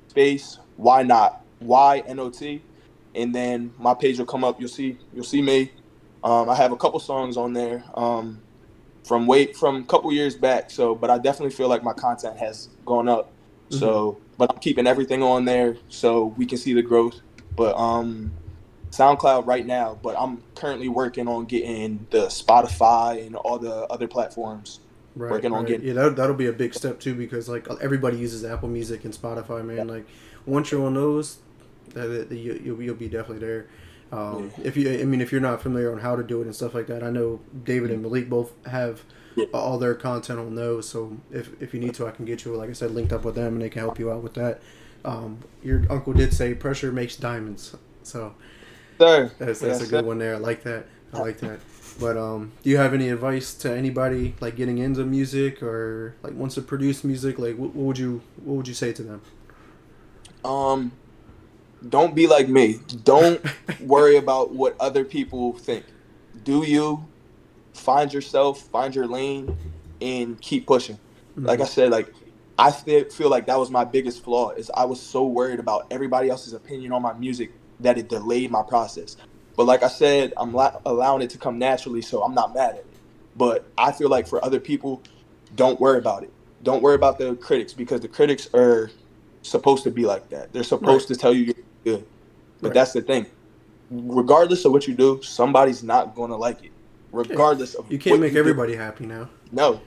[SPEAKER 2] space Why Not, YNOT, and then my page will come up. You'll see me. I have a couple songs on there from a couple years back. So, but I definitely feel like my content has gone up.
[SPEAKER 1] Mm-hmm.
[SPEAKER 2] So, but I'm keeping everything on there so we can see the growth. But SoundCloud right now. But I'm currently working on getting the Spotify and all the other platforms.
[SPEAKER 1] Right,
[SPEAKER 2] Working on
[SPEAKER 1] right.
[SPEAKER 2] getting.
[SPEAKER 1] Yeah, that'll be a big step too, because like everybody uses Apple Music and Spotify,
[SPEAKER 2] Yeah.
[SPEAKER 1] man. Like once you're on those, you'll be definitely there.
[SPEAKER 2] Yeah.
[SPEAKER 1] If you're not familiar on how to do it and stuff like that, I know David and Malik both have
[SPEAKER 2] Yeah.
[SPEAKER 1] all their content on those. So if you need to, I can get you, like I said, linked up with them, and they can help you out with that. Your uncle did say pressure makes diamonds, so
[SPEAKER 2] Sir.
[SPEAKER 1] that's
[SPEAKER 2] Yes,
[SPEAKER 1] a
[SPEAKER 2] sir.
[SPEAKER 1] good one there. I like that. I like that. But do you have any advice to anybody like getting into music or like wants to produce music? Like, what would you say to them?
[SPEAKER 2] Um, don't be like me. Don't worry about what other people think. Do you find yourself, find your lane, and keep pushing. Like
[SPEAKER 1] Mm-hmm.
[SPEAKER 2] I said, like feel like that was my biggest flaw is I was so worried about everybody else's opinion on my music that it delayed my process. But like I said, I'm allowing it to come naturally, so I'm not mad at it. But I feel like for other people, don't worry about it. Don't worry about the critics because the critics are supposed to be like that. They're
[SPEAKER 1] Right,
[SPEAKER 2] supposed to tell you you're good. But
[SPEAKER 1] right.
[SPEAKER 2] that's the thing. Regardless of what you do, somebody's not going to like it.
[SPEAKER 1] Yeah,
[SPEAKER 2] Regardless of
[SPEAKER 1] you can't
[SPEAKER 2] what
[SPEAKER 1] make
[SPEAKER 2] you do.
[SPEAKER 1] everybody happy now.
[SPEAKER 2] No.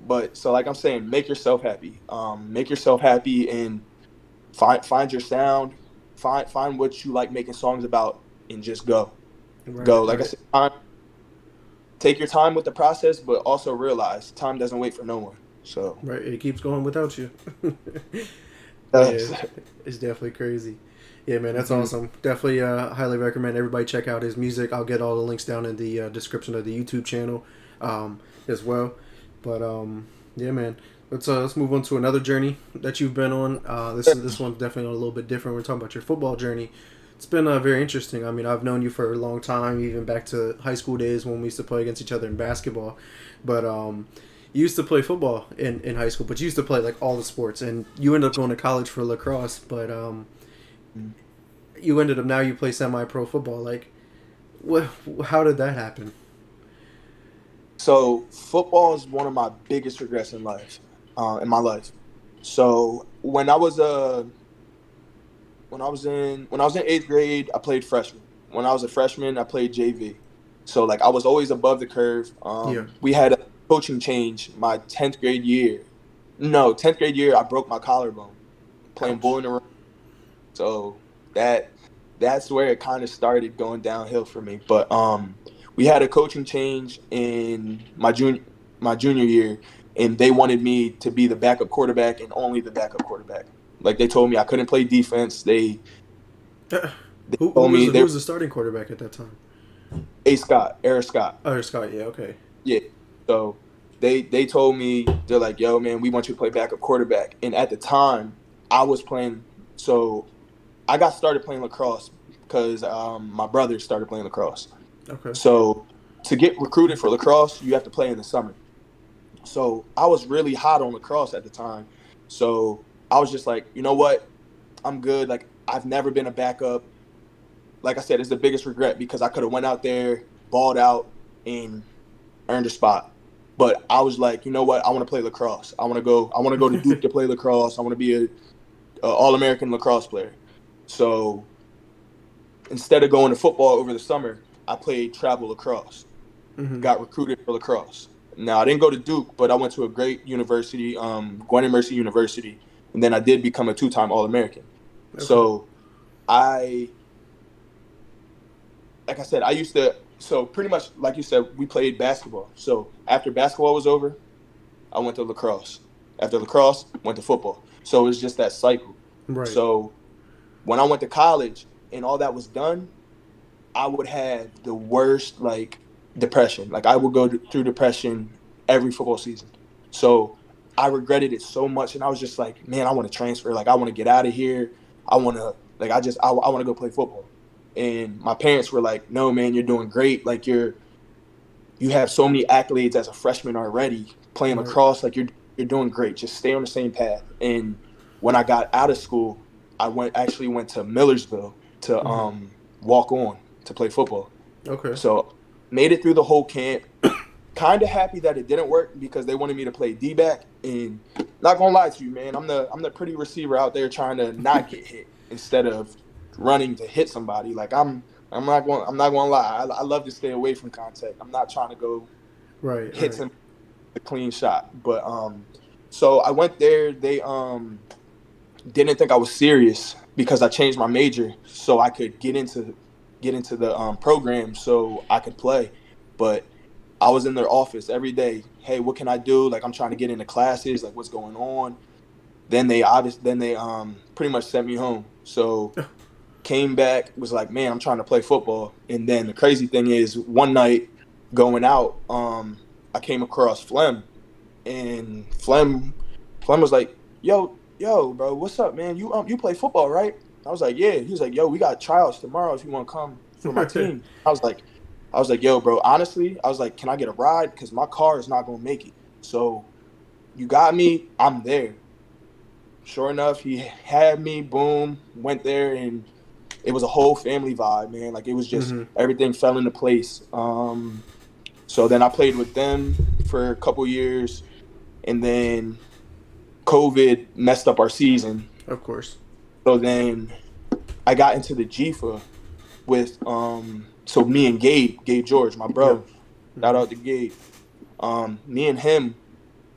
[SPEAKER 2] But so like I'm saying, make yourself happy. Make yourself happy and find your sound. find what you like making songs about and just go.
[SPEAKER 1] Right,
[SPEAKER 2] Go. Like
[SPEAKER 1] right.
[SPEAKER 2] I said, take your time with the process, but also realize time doesn't wait for no one. So
[SPEAKER 1] Right, it keeps going without you. But yeah,
[SPEAKER 2] that's
[SPEAKER 1] it's definitely crazy. Yeah, man, that's
[SPEAKER 2] mhm.
[SPEAKER 1] awesome. Definitely highly recommend everybody check out his music. I'll get all the links down in the description of the YouTube channel as well. But yeah, man, let's move on to another journey that you've been on. This one's definitely a little bit different. We're talking about your football journey. It's been very interesting. I mean, I've known you for a long time, even back to high school days when we used to play against each other in basketball. But you used to play football in high school, but you used to play like all the sports, and you ended up going to college for lacrosse. But you ended up now you play semi-pro football. Like, how did that happen?
[SPEAKER 2] So football is one of my biggest regrets in my life. So when I was in eighth grade, I played freshman. When I was a freshman, I played JV. So like I was always above the curve.
[SPEAKER 1] Yeah.
[SPEAKER 2] We had a coaching change my 10th grade year. No, 10th grade year I broke my collarbone playing
[SPEAKER 1] Ouch.
[SPEAKER 2] bull in the ring. So that's where it kind of started going downhill for me. But we had a coaching change in my junior year, and they wanted me to be the backup quarterback and only the backup quarterback. Like they told me I couldn't play defense. They told me
[SPEAKER 1] Who
[SPEAKER 2] they
[SPEAKER 1] was the starting quarterback at that time?
[SPEAKER 2] Eric Scott.
[SPEAKER 1] Oh, Scott. Yeah. Okay.
[SPEAKER 2] Yeah. So they told me, they're like, yo, man, we want you to play backup quarterback. And at the time, I was playing. So I got started playing lacrosse because my brother started playing lacrosse.
[SPEAKER 1] Okay.
[SPEAKER 2] So to get recruited for lacrosse, you have to play in the summer. So I was really hot on lacrosse at the time. So I was just like, you know what? I'm good. Like I've never been a backup. Like I said, it's the biggest regret because I could have went out there, balled out, and earned a spot. But I was like, you know what? I want to play lacrosse. I want to go to Duke to play lacrosse. I want to be a All-American lacrosse player. So instead of going to football over the summer, I played travel lacrosse.
[SPEAKER 1] Mm-hmm.
[SPEAKER 2] Got recruited for lacrosse. Now I didn't go to Duke, but I went to a great university, Gwinnett Mercy University, and then I did become a 2-time All-American.
[SPEAKER 1] Okay.
[SPEAKER 2] So like I said, I used to. So pretty much, like you said, we played basketball. So after basketball was over, I went to lacrosse. After lacrosse, went to football. So it was just that cycle.
[SPEAKER 1] Right.
[SPEAKER 2] So when I went to college and all that was done, I would have the worst like depression. Like I would go through depression every football season. So I regretted it so much, and I was just like, man, I want to transfer. Like I want to get out of here. I want to I want to go play football. And my parents were like, no, man, you're doing great. Like you have so many accolades as a freshman already playing lacrosse. Like you're doing great. Just stay on the same path. And when I got out of school, I went to Millersville to walk on to play football.
[SPEAKER 1] Okay.
[SPEAKER 2] So made it through the whole camp. Kind of happy that it didn't work because they wanted me to play D-back. And not gonna lie to you, man, I'm the pretty receiver out there trying to not get hit instead of running to hit somebody. Like I'm not gonna lie. I love to stay away from contact. I'm not trying to go hit some a clean shot. But so I went there. They didn't think I was serious because I changed my major so I could get into the program so I could play. But I was in their office every day. Hey, what can I do? Like I'm trying to get into classes. Like what's going on? Then they pretty much sent me home. So came back, was like, man, I'm trying to play football. And then the crazy thing is, one night going out, I came across Flem, and Flem was like, yo, bro, what's up, man? You play football, right? I was like, yeah. He was like, yo, we got tryouts tomorrow if you want to come for my team. I was like, yo, bro, honestly, I was like, can I get a ride? Because my car is not going to make it. So you got me, I'm there. Sure enough, he had me, boom, went there, and it was a whole family vibe, man. Like, it was just everything fell into place. So then I played with them for a couple years, and then COVID messed up our season.
[SPEAKER 1] Of course.
[SPEAKER 2] So then I got into the GFA with so me and Gabe George, my bro. Yeah. Shout out to Gabe. Me and him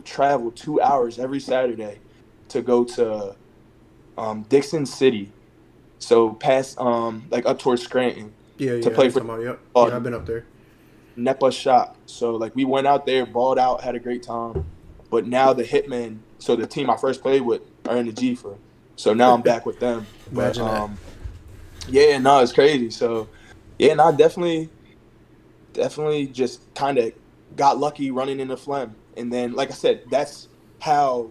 [SPEAKER 2] traveled 2 hours every Saturday to go to Dixon City So past like up towards Scranton
[SPEAKER 1] Yeah,
[SPEAKER 2] to
[SPEAKER 1] yeah, I know
[SPEAKER 2] play
[SPEAKER 1] you're
[SPEAKER 2] for
[SPEAKER 1] talking about. Yep. Yeah, I've
[SPEAKER 2] uh,
[SPEAKER 1] been up there.
[SPEAKER 2] Nepa Shop. So like we went out there, balled out, had a great time. But now the Hitmen, so the team I first played with, are in the G for. So now I'm back with them. But
[SPEAKER 1] Imagine that.
[SPEAKER 2] yeah, no, it's crazy. So yeah, no, definitely just kind of got lucky running into Flem. And then, like I said, that's how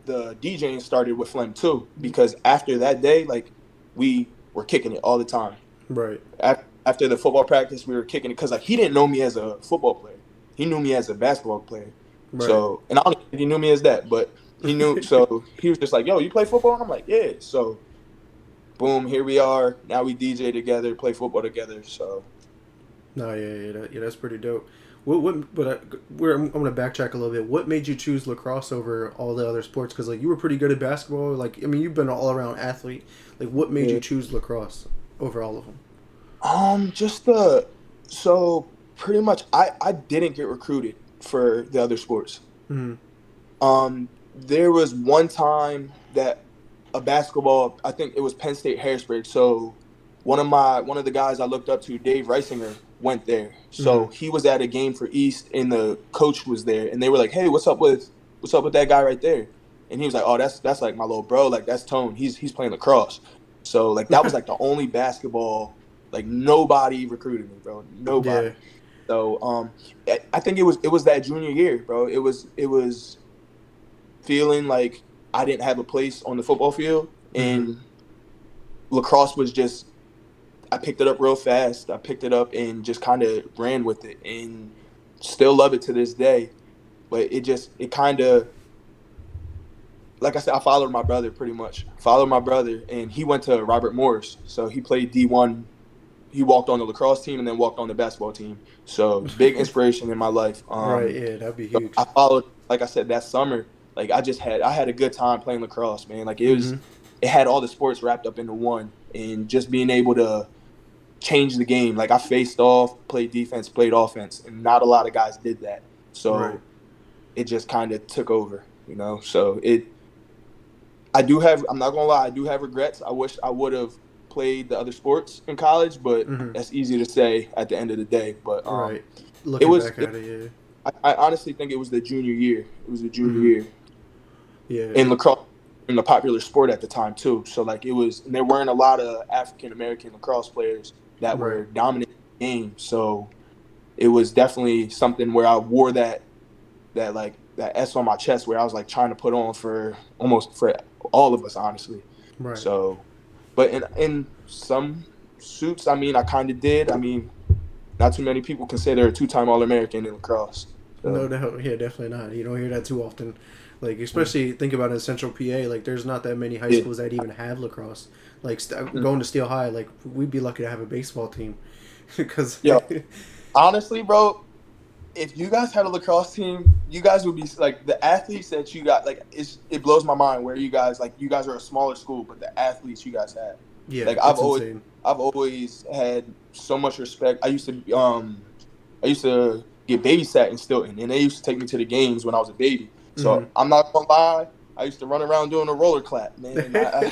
[SPEAKER 2] the DJing started with Flem too. Because after that day, like we were kicking it all the time.
[SPEAKER 1] Right.
[SPEAKER 2] After the football practice, we were kicking it because like he didn't know me as a football player. He knew me as a basketball player.
[SPEAKER 1] Right.
[SPEAKER 2] So, and I don't think he knew me as that, but he knew. So he was just like, "Yo, you play football?" And I'm like, "Yeah." So, boom, here we are. Now we DJ together, play football together. So,
[SPEAKER 1] No, yeah, that's pretty dope. But I'm gonna backtrack a little bit. What made you choose lacrosse over all the other sports? Because like you were pretty good at basketball. Like I mean, you've been an all around athlete. Like what made you
[SPEAKER 2] yeah.
[SPEAKER 1] choose lacrosse over all of them?
[SPEAKER 2] Just the so pretty much I didn't get recruited for the other sports.
[SPEAKER 1] Mm-hmm.
[SPEAKER 2] There was one time that a basketball, I think it was Penn State Harrisburg. So one of the guys I looked up to, Dave Reisinger, went there. So
[SPEAKER 1] Mm-hmm.
[SPEAKER 2] he was at a game for East, and the coach was there, and they were like, "Hey, what's up with that guy right there?" And he was like, "Oh, that's like my little bro. Like that's Tone. He's playing lacrosse." So like that was like the only basketball. Like nobody recruited me, bro.
[SPEAKER 1] Yeah.
[SPEAKER 2] Nobody. So I think it was that junior year, bro. It was feeling like I didn't have a place on the football field,
[SPEAKER 1] Mm-hmm.
[SPEAKER 2] and lacrosse was just I picked it up real fast. I picked it up and just kind of ran with it, and still love it to this day. But it kind of like I said, I followed my brother pretty much. Followed my brother, and he went to Robert Morris, so he played D1. He walked on the lacrosse team and then walked on the basketball team. So big inspiration in my life.
[SPEAKER 1] Right. Yeah, that'd be
[SPEAKER 2] So
[SPEAKER 1] huge.
[SPEAKER 2] I followed, like I said, that summer. Like I had a good time playing lacrosse, man. Like
[SPEAKER 1] Mm-hmm.
[SPEAKER 2] it had all the sports wrapped up into one, and just being able to change the game. Like I faced off, played defense, played offense, and not a lot of guys did that.
[SPEAKER 1] Right.
[SPEAKER 2] So it just kind of took over, you know. So I do have. I'm not gonna lie. I do have regrets. I wish I would have played the other sports in college, but
[SPEAKER 1] Mm-hmm.
[SPEAKER 2] that's easy to say at the end of the day. But
[SPEAKER 1] Right.
[SPEAKER 2] it
[SPEAKER 1] Looking
[SPEAKER 2] was.
[SPEAKER 1] back at it,
[SPEAKER 2] I honestly think it was the junior year. It was the
[SPEAKER 1] yeah.
[SPEAKER 2] junior
[SPEAKER 1] Mm-hmm.
[SPEAKER 2] year
[SPEAKER 1] Yeah.
[SPEAKER 2] in lacrosse, in the popular sport at the time too. So like it was, and there weren't a lot of African American lacrosse players that
[SPEAKER 1] Right.
[SPEAKER 2] were dominating the game. So it was definitely something where I wore that like that S on my chest, where I was like trying to put on for almost for all of us, honestly.
[SPEAKER 1] Right.
[SPEAKER 2] So, but in some suits, I mean, I kind of did. I mean, not too many people consider a two-time All-American in lacrosse.
[SPEAKER 1] No,
[SPEAKER 2] So,
[SPEAKER 1] no, yeah, definitely not. You don't hear that too often. Like, especially think about it in Central PA. Like, there's not that many high
[SPEAKER 2] yeah,
[SPEAKER 1] schools that even have lacrosse. Like,
[SPEAKER 2] mm,
[SPEAKER 1] going to Steel High, like, we'd be lucky to have a baseball team, because
[SPEAKER 2] yo, honestly, bro, if you guys had a lacrosse team, you guys would be like the athletes that you got. Like, it blows my mind where you guys are a smaller school, but the athletes you guys had.
[SPEAKER 1] yeah,
[SPEAKER 2] Like,
[SPEAKER 1] it's insane.
[SPEAKER 2] I've always had so much respect. I used to get babysat in Stilton, and they used to take me to the games when I was a baby.
[SPEAKER 1] Hmm.
[SPEAKER 2] So I'm not gonna lie, I used to run around doing a roller clap, man. I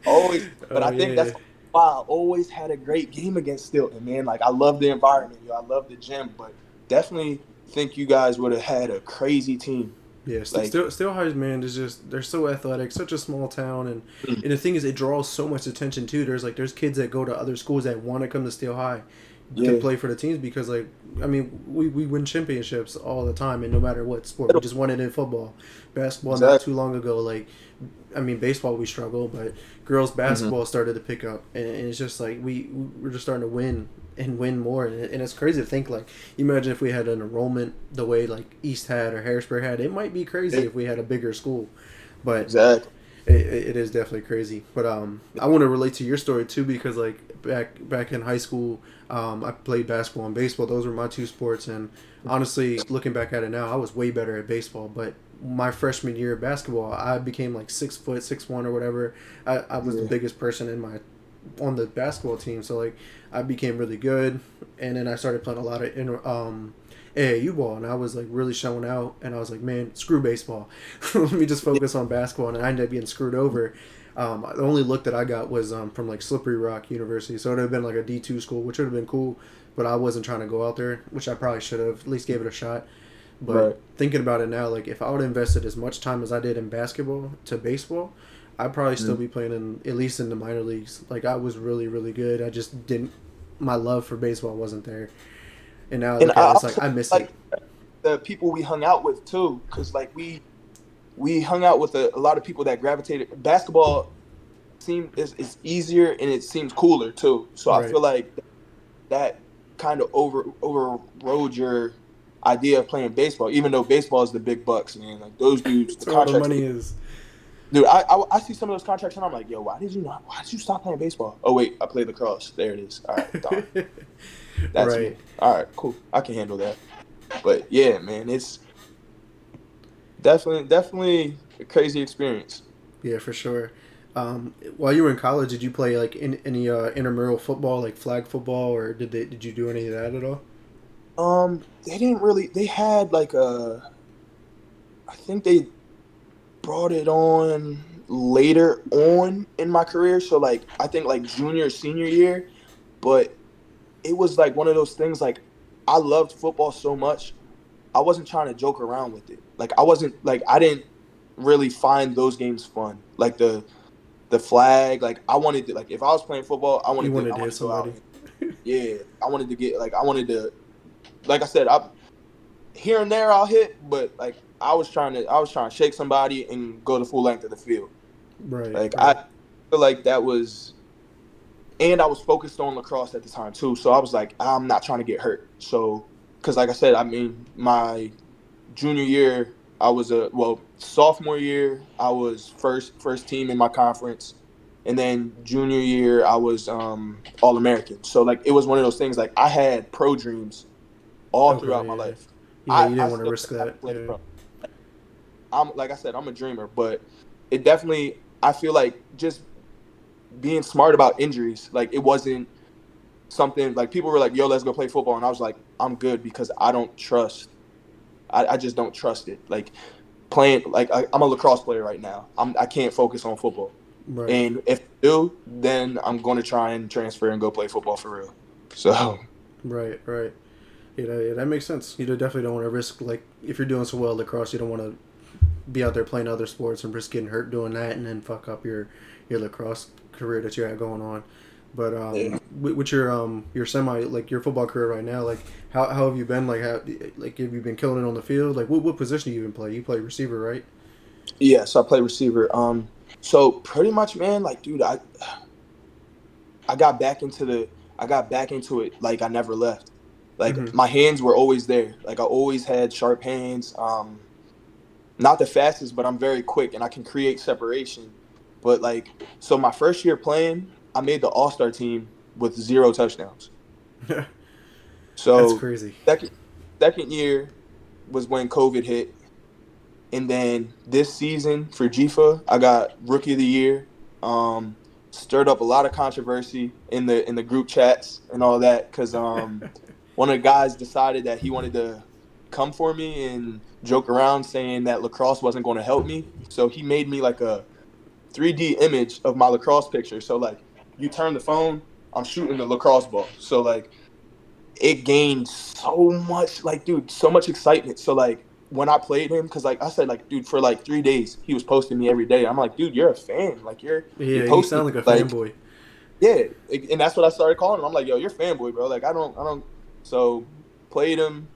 [SPEAKER 2] always, but
[SPEAKER 1] Oh
[SPEAKER 2] I think that's
[SPEAKER 1] yeah,
[SPEAKER 2] why I always had a great game against Stilton, man. Like I love the environment, yo. I love the gym, but definitely think you guys would have had a crazy team.
[SPEAKER 1] yeah.
[SPEAKER 2] Like,
[SPEAKER 1] Steel High's, man, is just they're so athletic, such a small town,
[SPEAKER 2] mm,
[SPEAKER 1] and the thing is, it draws so much attention too. There's kids that go to other schools that want to come to Steel High to
[SPEAKER 2] yeah,
[SPEAKER 1] play for the teams because, like, I mean, we win championships all the time, and no matter what sport, we just won it in football, basketball not
[SPEAKER 2] exactly.
[SPEAKER 1] too long ago. Like, I mean, baseball we struggle, but girls
[SPEAKER 2] Hmm.
[SPEAKER 1] basketball started to pick up, and it's just like we're just starting to win and win more, and it's crazy to think, like, imagine if we had an enrollment the way like East had or Harrisburg had. It might be crazy
[SPEAKER 2] Yeah,
[SPEAKER 1] if we had a bigger school, but
[SPEAKER 2] exactly.
[SPEAKER 1] it is definitely crazy. But I want to relate to your story too, because like back in high school, I played basketball and baseball. Those were my two sports, and honestly, looking back at it now, I was way better at baseball. But my freshman year of basketball, I became like 6 foot, 6'1" or whatever. I was the
[SPEAKER 2] Yeah,
[SPEAKER 1] biggest person on the basketball team, so like I became really good, and then I started playing a lot of AAU ball, and I was like really showing out, and I was like, man, screw baseball. Let me just focus on basketball, and I ended up getting screwed over. The only look that I got was from like Slippery Rock University, so it would have been like a D2 school, which would have been cool, but I wasn't trying to go out there, which I probably should have at least gave it a shot. But
[SPEAKER 2] Right.
[SPEAKER 1] thinking about it now, like if I would have invested as much time as I did in basketball to baseball, I'd probably still be playing in at least in the minor leagues. Like I was really really good. I just didn't. My love for baseball wasn't there, and now I
[SPEAKER 2] And
[SPEAKER 1] look
[SPEAKER 2] I
[SPEAKER 1] at it, it's like
[SPEAKER 2] also
[SPEAKER 1] I miss
[SPEAKER 2] like
[SPEAKER 1] it.
[SPEAKER 2] the people we hung out with too, because like we hung out with a lot of people that gravitated. Basketball is easier and it seems cooler too. So I
[SPEAKER 1] Right.
[SPEAKER 2] feel like that kind of overrode your idea of playing baseball. Even though baseball is the big bucks, man. Like those dudes, the
[SPEAKER 1] That's where all the
[SPEAKER 2] contracts.
[SPEAKER 1] money is.
[SPEAKER 2] Dude, I see some of those contracts and I'm like, yo, why did you stop playing baseball? Oh wait, I played lacrosse. There it is. All right, done. That's me.
[SPEAKER 1] Right.
[SPEAKER 2] All right, cool. I can handle that. But yeah, man, it's definitely a crazy experience.
[SPEAKER 1] Yeah, for sure. While you were in college, did you play like any intramural football, like flag football, or did you do any of that at all?
[SPEAKER 2] They didn't really. They had like I think they brought it on later on in my career. So like I think like junior senior year, but it was like one of those things. Like I loved football so much, I wasn't trying to joke around with it. Like I didn't really find those games fun. Like the flag. Like I wanted to, like if I was playing football,
[SPEAKER 1] You wanted
[SPEAKER 2] I
[SPEAKER 1] to
[SPEAKER 2] wanted
[SPEAKER 1] hit
[SPEAKER 2] to go out.
[SPEAKER 1] somebody.
[SPEAKER 2] Yeah, I wanted to, like I said, here and there I'll hit, but like I was trying to shake somebody and go the full length of the field.
[SPEAKER 1] Right.
[SPEAKER 2] Like
[SPEAKER 1] Right.
[SPEAKER 2] I feel like that was, and I was focused on lacrosse at the time too. So I was like, I'm not trying to get hurt. So, because like I said, I mean, my junior year, sophomore year, I was first team in my conference, and then junior year, I was All American. So like it was one of those things. Like I had pro dreams all throughout my
[SPEAKER 1] Okay. Yeah.
[SPEAKER 2] life.
[SPEAKER 1] Yeah. You
[SPEAKER 2] I
[SPEAKER 1] didn't want to
[SPEAKER 2] still
[SPEAKER 1] risk that.
[SPEAKER 2] haven't played
[SPEAKER 1] Yeah.
[SPEAKER 2] pro. I'm like I said, I'm a dreamer, but it definitely. I feel like just being smart about injuries. Like it wasn't something like people were like, "Yo, let's go play football," and I was like, "I'm good," because I don't trust. I just don't trust it. Like playing, like I'm a lacrosse player right now. I can't focus on football,
[SPEAKER 1] Right.
[SPEAKER 2] and if I do, then I'm going to try and transfer and go play football for real. So
[SPEAKER 1] Right. Right. Yeah, that makes sense. You definitely don't want to risk, like if you're doing so well at lacrosse, you don't want to be out there playing other sports and risk getting hurt doing that, and then fuck up your lacrosse career that you had going on. But
[SPEAKER 2] yeah,
[SPEAKER 1] with your semi, like your football career right now, like how have you been? Like have you been killing it on the field? Like what position do you even play? You play receiver, right?
[SPEAKER 2] yeah. So I play receiver. So pretty much, man. Like, dude, I got back into it like I never left.
[SPEAKER 1] Mm-hmm.
[SPEAKER 2] Like my hands were always there. Like I always had sharp hands. Not the fastest, but I'm very quick and I can create separation. But like, so my first year playing, I made the All-Star team with 0 touchdowns.
[SPEAKER 1] That's
[SPEAKER 2] So
[SPEAKER 1] crazy.
[SPEAKER 2] second year was when COVID hit, and then this season for GFA, I got Rookie of the Year. Stirred up a lot of controversy in the group chats and all that because one of the guys decided that he wanted to come for me and joke around saying that lacrosse wasn't going to help me. So he made me like a 3D image of my lacrosse picture. So like you turn the phone, I'm shooting the lacrosse ball. So like it gained so much, like dude, so much excitement. So like when I played him, because like I said, like dude, for like 3 days he was posting me every day. I'm like, dude, you're a fan. Like you're
[SPEAKER 1] Yeah, you
[SPEAKER 2] posting
[SPEAKER 1] sound like a
[SPEAKER 2] like
[SPEAKER 1] fanboy.
[SPEAKER 2] yeah, and that's what I started calling him. I'm like, yo, you're fanboy, bro. Like I don't. So played him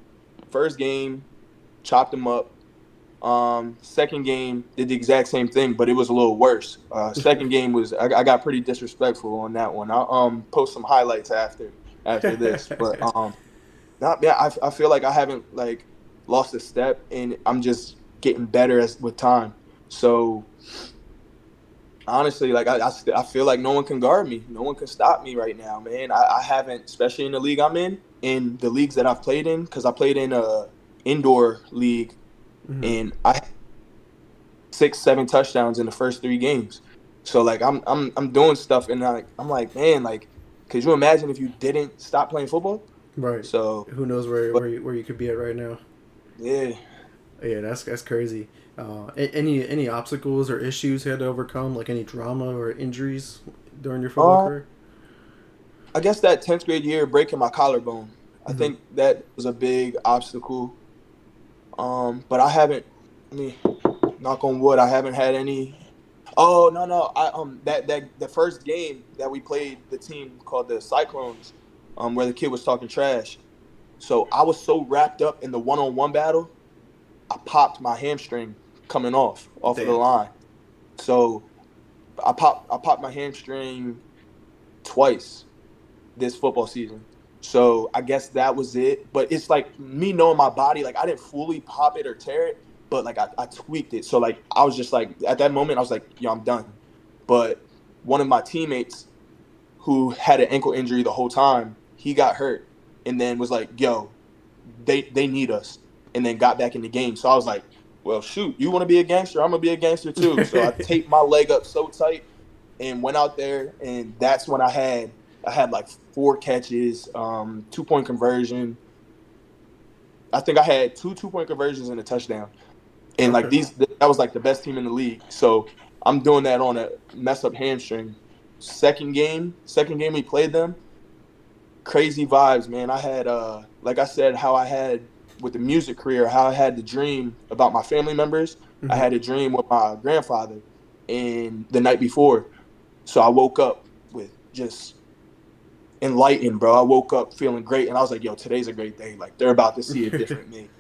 [SPEAKER 2] first game, chopped him up. Second game did the exact same thing, but it was a little worse. Second game was I got pretty disrespectful on that one. I'll post some highlights after this, but not yeah. I feel like I haven't like lost a step, and I'm just getting better with time. So honestly, like I feel like no one can guard me. No one can stop me right now, man. I haven't, especially in the league I'm in the leagues that I've played in, because I played in a indoor league,
[SPEAKER 1] Mm-hmm.
[SPEAKER 2] and I had 6, 7 touchdowns in the first 3 games. So like I'm doing stuff, and I'm like, man, like, could you imagine if you didn't stop playing football?
[SPEAKER 1] Right.
[SPEAKER 2] So,
[SPEAKER 1] Who knows
[SPEAKER 2] but
[SPEAKER 1] where you could be at right now?
[SPEAKER 2] yeah.
[SPEAKER 1] Yeah, that's crazy. Any obstacles or issues you had to overcome, like any drama or injuries during your football
[SPEAKER 2] Um,
[SPEAKER 1] career?
[SPEAKER 2] I guess that 10th grade year breaking my collarbone. I
[SPEAKER 1] Mm-hmm.
[SPEAKER 2] think that was a big obstacle. But I haven't. I mean, knock on wood, I haven't had any. Oh no. That the first game that we played, the team called the Cyclones, where the kid was talking trash. So I was so wrapped up in the one-on-one battle, I popped my hamstring coming off of the
[SPEAKER 1] Damn.
[SPEAKER 2] line. So I popped my hamstring twice this football season. So I guess that was it. But it's like me knowing my body, like I didn't fully pop it or tear it, but like I tweaked it. So like I was just like at that moment I was like, yo, I'm done. But one of my teammates who had an ankle injury the whole time, he got hurt and then was like, yo, they need us, and then got back in the game. So I was like, well, shoot, you want to be a gangster? I'm gonna be a gangster too. So I taped my leg up so tight and went out there, and that's when I had like 4 catches, 2-point conversion. I think I had two 2-point conversions and a touchdown, and like
[SPEAKER 1] Okay.
[SPEAKER 2] that was like the best team in the league. So I'm doing that on a mess up hamstring. Second game we played them, crazy vibes, man. I had like I said, how I had with the music career, how I had the dream about my family members. I
[SPEAKER 1] Mm-hmm.
[SPEAKER 2] had a dream with my grandfather and the night before. So I woke up with just enlightened, bro. I woke up feeling great and I was like, yo, today's a great day. Like they're about to see a different me.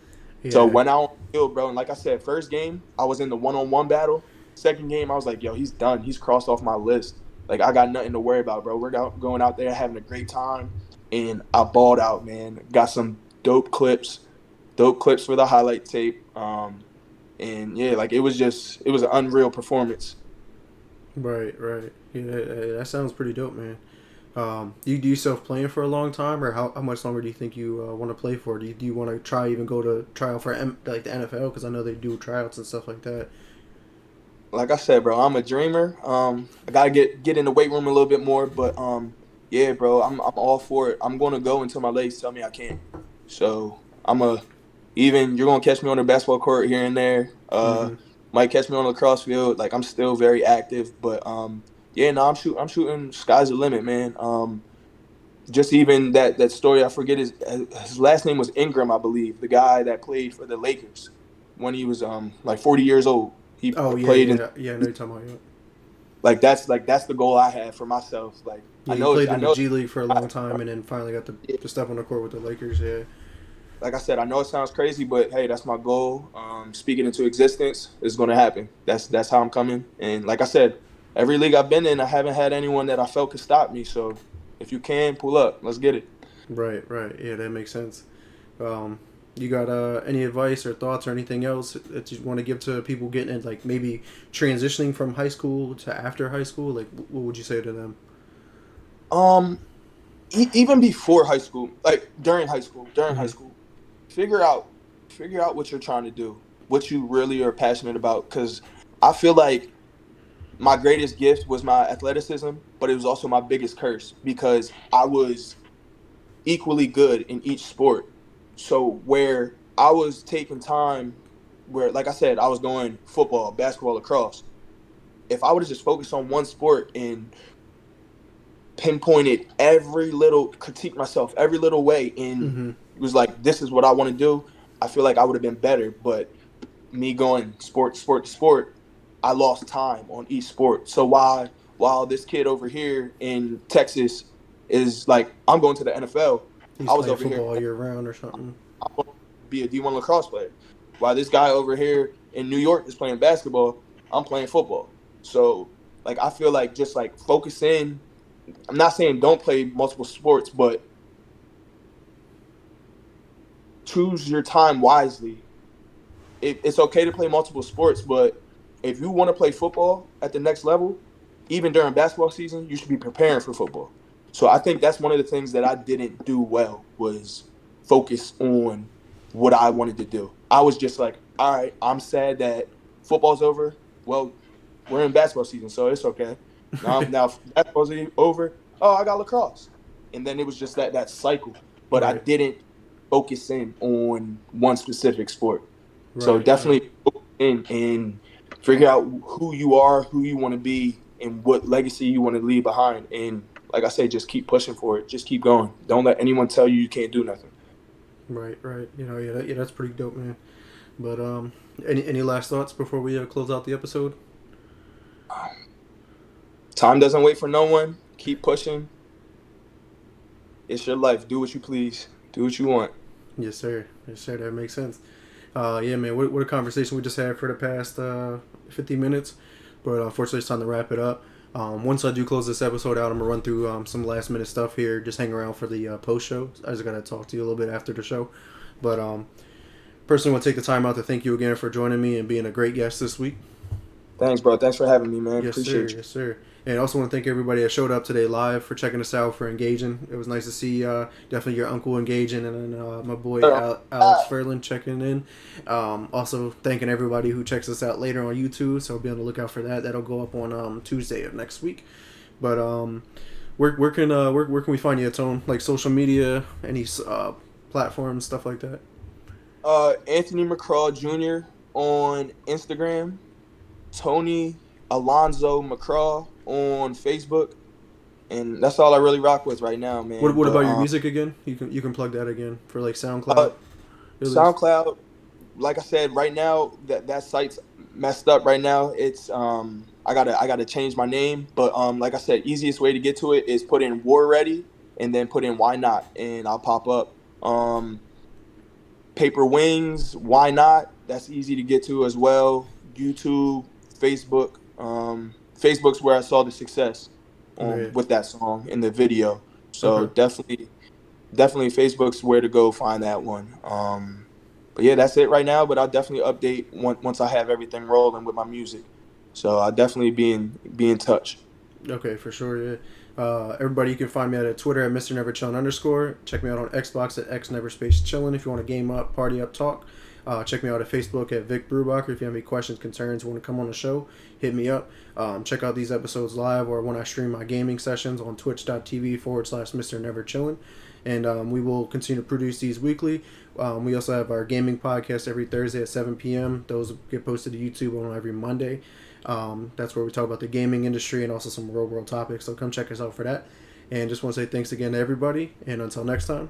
[SPEAKER 2] So
[SPEAKER 1] Yeah.
[SPEAKER 2] went out on the field, bro, and like I said, first game, I was in the one-on-one battle. Second game, I was like, yo, he's done. He's crossed off my list. Like, I got nothing to worry about, bro. We're going out there having a great time, and I balled out, man. Got some dope clips for the highlight tape. And yeah, like it was an unreal performance.
[SPEAKER 1] Right. Right. Yeah. That sounds pretty dope, man. You do yourself playing for a long time, or how much longer do you think you want to play for? Do you want to try even go to trial for like the NFL? Because I know they do tryouts and stuff like that.
[SPEAKER 2] Like I said, bro, I'm a dreamer. I gotta get in the weight room a little bit more, but yeah, bro, I'm all for it. I'm gonna go until my legs tell me I can't. So even you're gonna catch me on the basketball court here and there.
[SPEAKER 1] Mm-hmm.
[SPEAKER 2] Might catch me on the lacrosse field. Like I'm still very active, but yeah, no, I'm shooting. Sky's the limit, man. Just even that story, I forget his last name was Ingram, I believe, the guy that played for the Lakers when he was like 40 years old. He
[SPEAKER 1] Oh yeah,
[SPEAKER 2] played in
[SPEAKER 1] yeah, yeah. I know you're talking about. Yeah.
[SPEAKER 2] like that's the goal I had for myself. Like
[SPEAKER 1] Yeah, you played in the G League for a long time, and then finally got to step on the court with the Lakers. Yeah.
[SPEAKER 2] like I said, I know it sounds crazy, but hey, that's my goal. Speaking into existence is going to happen. That's how I'm coming. And like I said, every league I've been in, I haven't had anyone that I felt could stop me. So if you can pull up, let's get it.
[SPEAKER 1] Right. Right. Yeah, that makes sense. Um, you got any advice or thoughts or anything else that you want to give to people getting in, like maybe transitioning from high school to after high school? Like, what would you say to them?
[SPEAKER 2] Um, Even before high school, like during high
[SPEAKER 1] Mm-hmm.
[SPEAKER 2] school, figure out what you're trying to do, what you really are passionate about. Because I feel like my greatest gift was my athleticism, but it was also my biggest curse because I was equally good in each sport. So where I was taking time, where like I said, I was going football, basketball, lacrosse. If I would have just focused on one sport and pinpointed every little, critique myself every little way, and
[SPEAKER 1] Mm-hmm.
[SPEAKER 2] was like, this is what I want to do, I feel like I would have been better. But me going sport to sport, I lost time on each sport. So while this kid over here in Texas is like, I'm going to the NFL,
[SPEAKER 1] He's
[SPEAKER 2] I was
[SPEAKER 1] playing
[SPEAKER 2] over here,
[SPEAKER 1] football year round or something.
[SPEAKER 2] I'm going to be a D1 lacrosse player. While this guy over here in New York is playing basketball, I'm playing football. So like I feel like just like focus in. I'm not saying don't play multiple sports, but choose your time wisely. It's okay to play multiple sports, but if you want to play football at the next level, even during basketball season, you should be preparing for football. So I think that's one of the things that I didn't do well was focus on what I wanted to do. I was just like, all right, I'm sad that football's over. Well, we're in basketball season, so it's okay. Now basketball's over. Oh, I got lacrosse, and then it was just that cycle. but I
[SPEAKER 1] Right.
[SPEAKER 2] didn't focus in on one specific sport. So
[SPEAKER 1] Right.
[SPEAKER 2] definitely focus in and figure out who you are, who you want to be, and what legacy you want to leave behind. And like I say, just keep pushing for it. Just keep going. Don't let anyone tell you can't do nothing.
[SPEAKER 1] Right. Right. Yeah, that's pretty dope, man. But any last thoughts before we close out the episode?
[SPEAKER 2] Time doesn't wait for no one. Keep pushing. It's your life. Do what you please. Do what you want.
[SPEAKER 1] Yes, sir. Yes, sir. That makes sense. Yeah, man. What a conversation we just had for the past 50 minutes. But unfortunately, it's time to wrap it up. Once I do close this episode out, I'm gonna run through some last minute stuff here. Just hang around for the post show. I just gotta talk to you a little bit after the show. But personally, want to take the time out to thank you again for joining me and being a great guest this week.
[SPEAKER 2] Thanks, bro. Thanks for having me, man.
[SPEAKER 1] Yes, sir.
[SPEAKER 2] Appreciate you.
[SPEAKER 1] Yes, sir. And I also want to thank everybody that showed up today live for checking us out, for engaging. It was nice to see definitely your uncle engaging, and then my boy Alex Ferlin checking in. Also thanking everybody who checks us out later on YouTube, so be on the lookout for that. That'll go up on Tuesday of next week. But where can we find you, Tone? Like social media, any platforms, stuff like that?
[SPEAKER 2] Anthony McCraw Jr. on Instagram. Tony Alonzo Mccraw on Facebook, and that's all I really rock with right now, man.
[SPEAKER 1] What about your music again? You can plug that again for like SoundCloud.
[SPEAKER 2] SoundCloud, like I said, right now that site's messed up. Right now, it's I gotta change my name, but like I said, easiest way to get to it is put in War Ready and then put in Why Not, and I'll pop up. Paper Wings, Why Not? That's easy to get to as well. YouTube, Facebook. Facebook's where I saw the success with that song in the video. So definitely Facebook's where to go find that one. But yeah, that's it right now. But I'll definitely update once I have everything rolling with my music. So I'll definitely be in touch.
[SPEAKER 1] Okay, for sure. Yeah. Everybody, you can find me at Twitter at MrNeverChillin_. Check me out on Xbox at xNeverChillin if you want to game up, party up, talk. Check me out at Facebook at Vic Brubacher. If you have any questions, concerns, want to come on the show, hit me up. Check out these episodes live or when I stream my gaming sessions on twitch.tv/MrNeverChillin. And we will continue to produce these weekly. We also have our gaming podcast every Thursday at 7 p.m. Those get posted to YouTube on every Monday. That's where we talk about the gaming industry and also some real world topics. So come check us out for that. And just want to say thanks again to everybody. And until next time,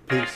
[SPEAKER 1] peace.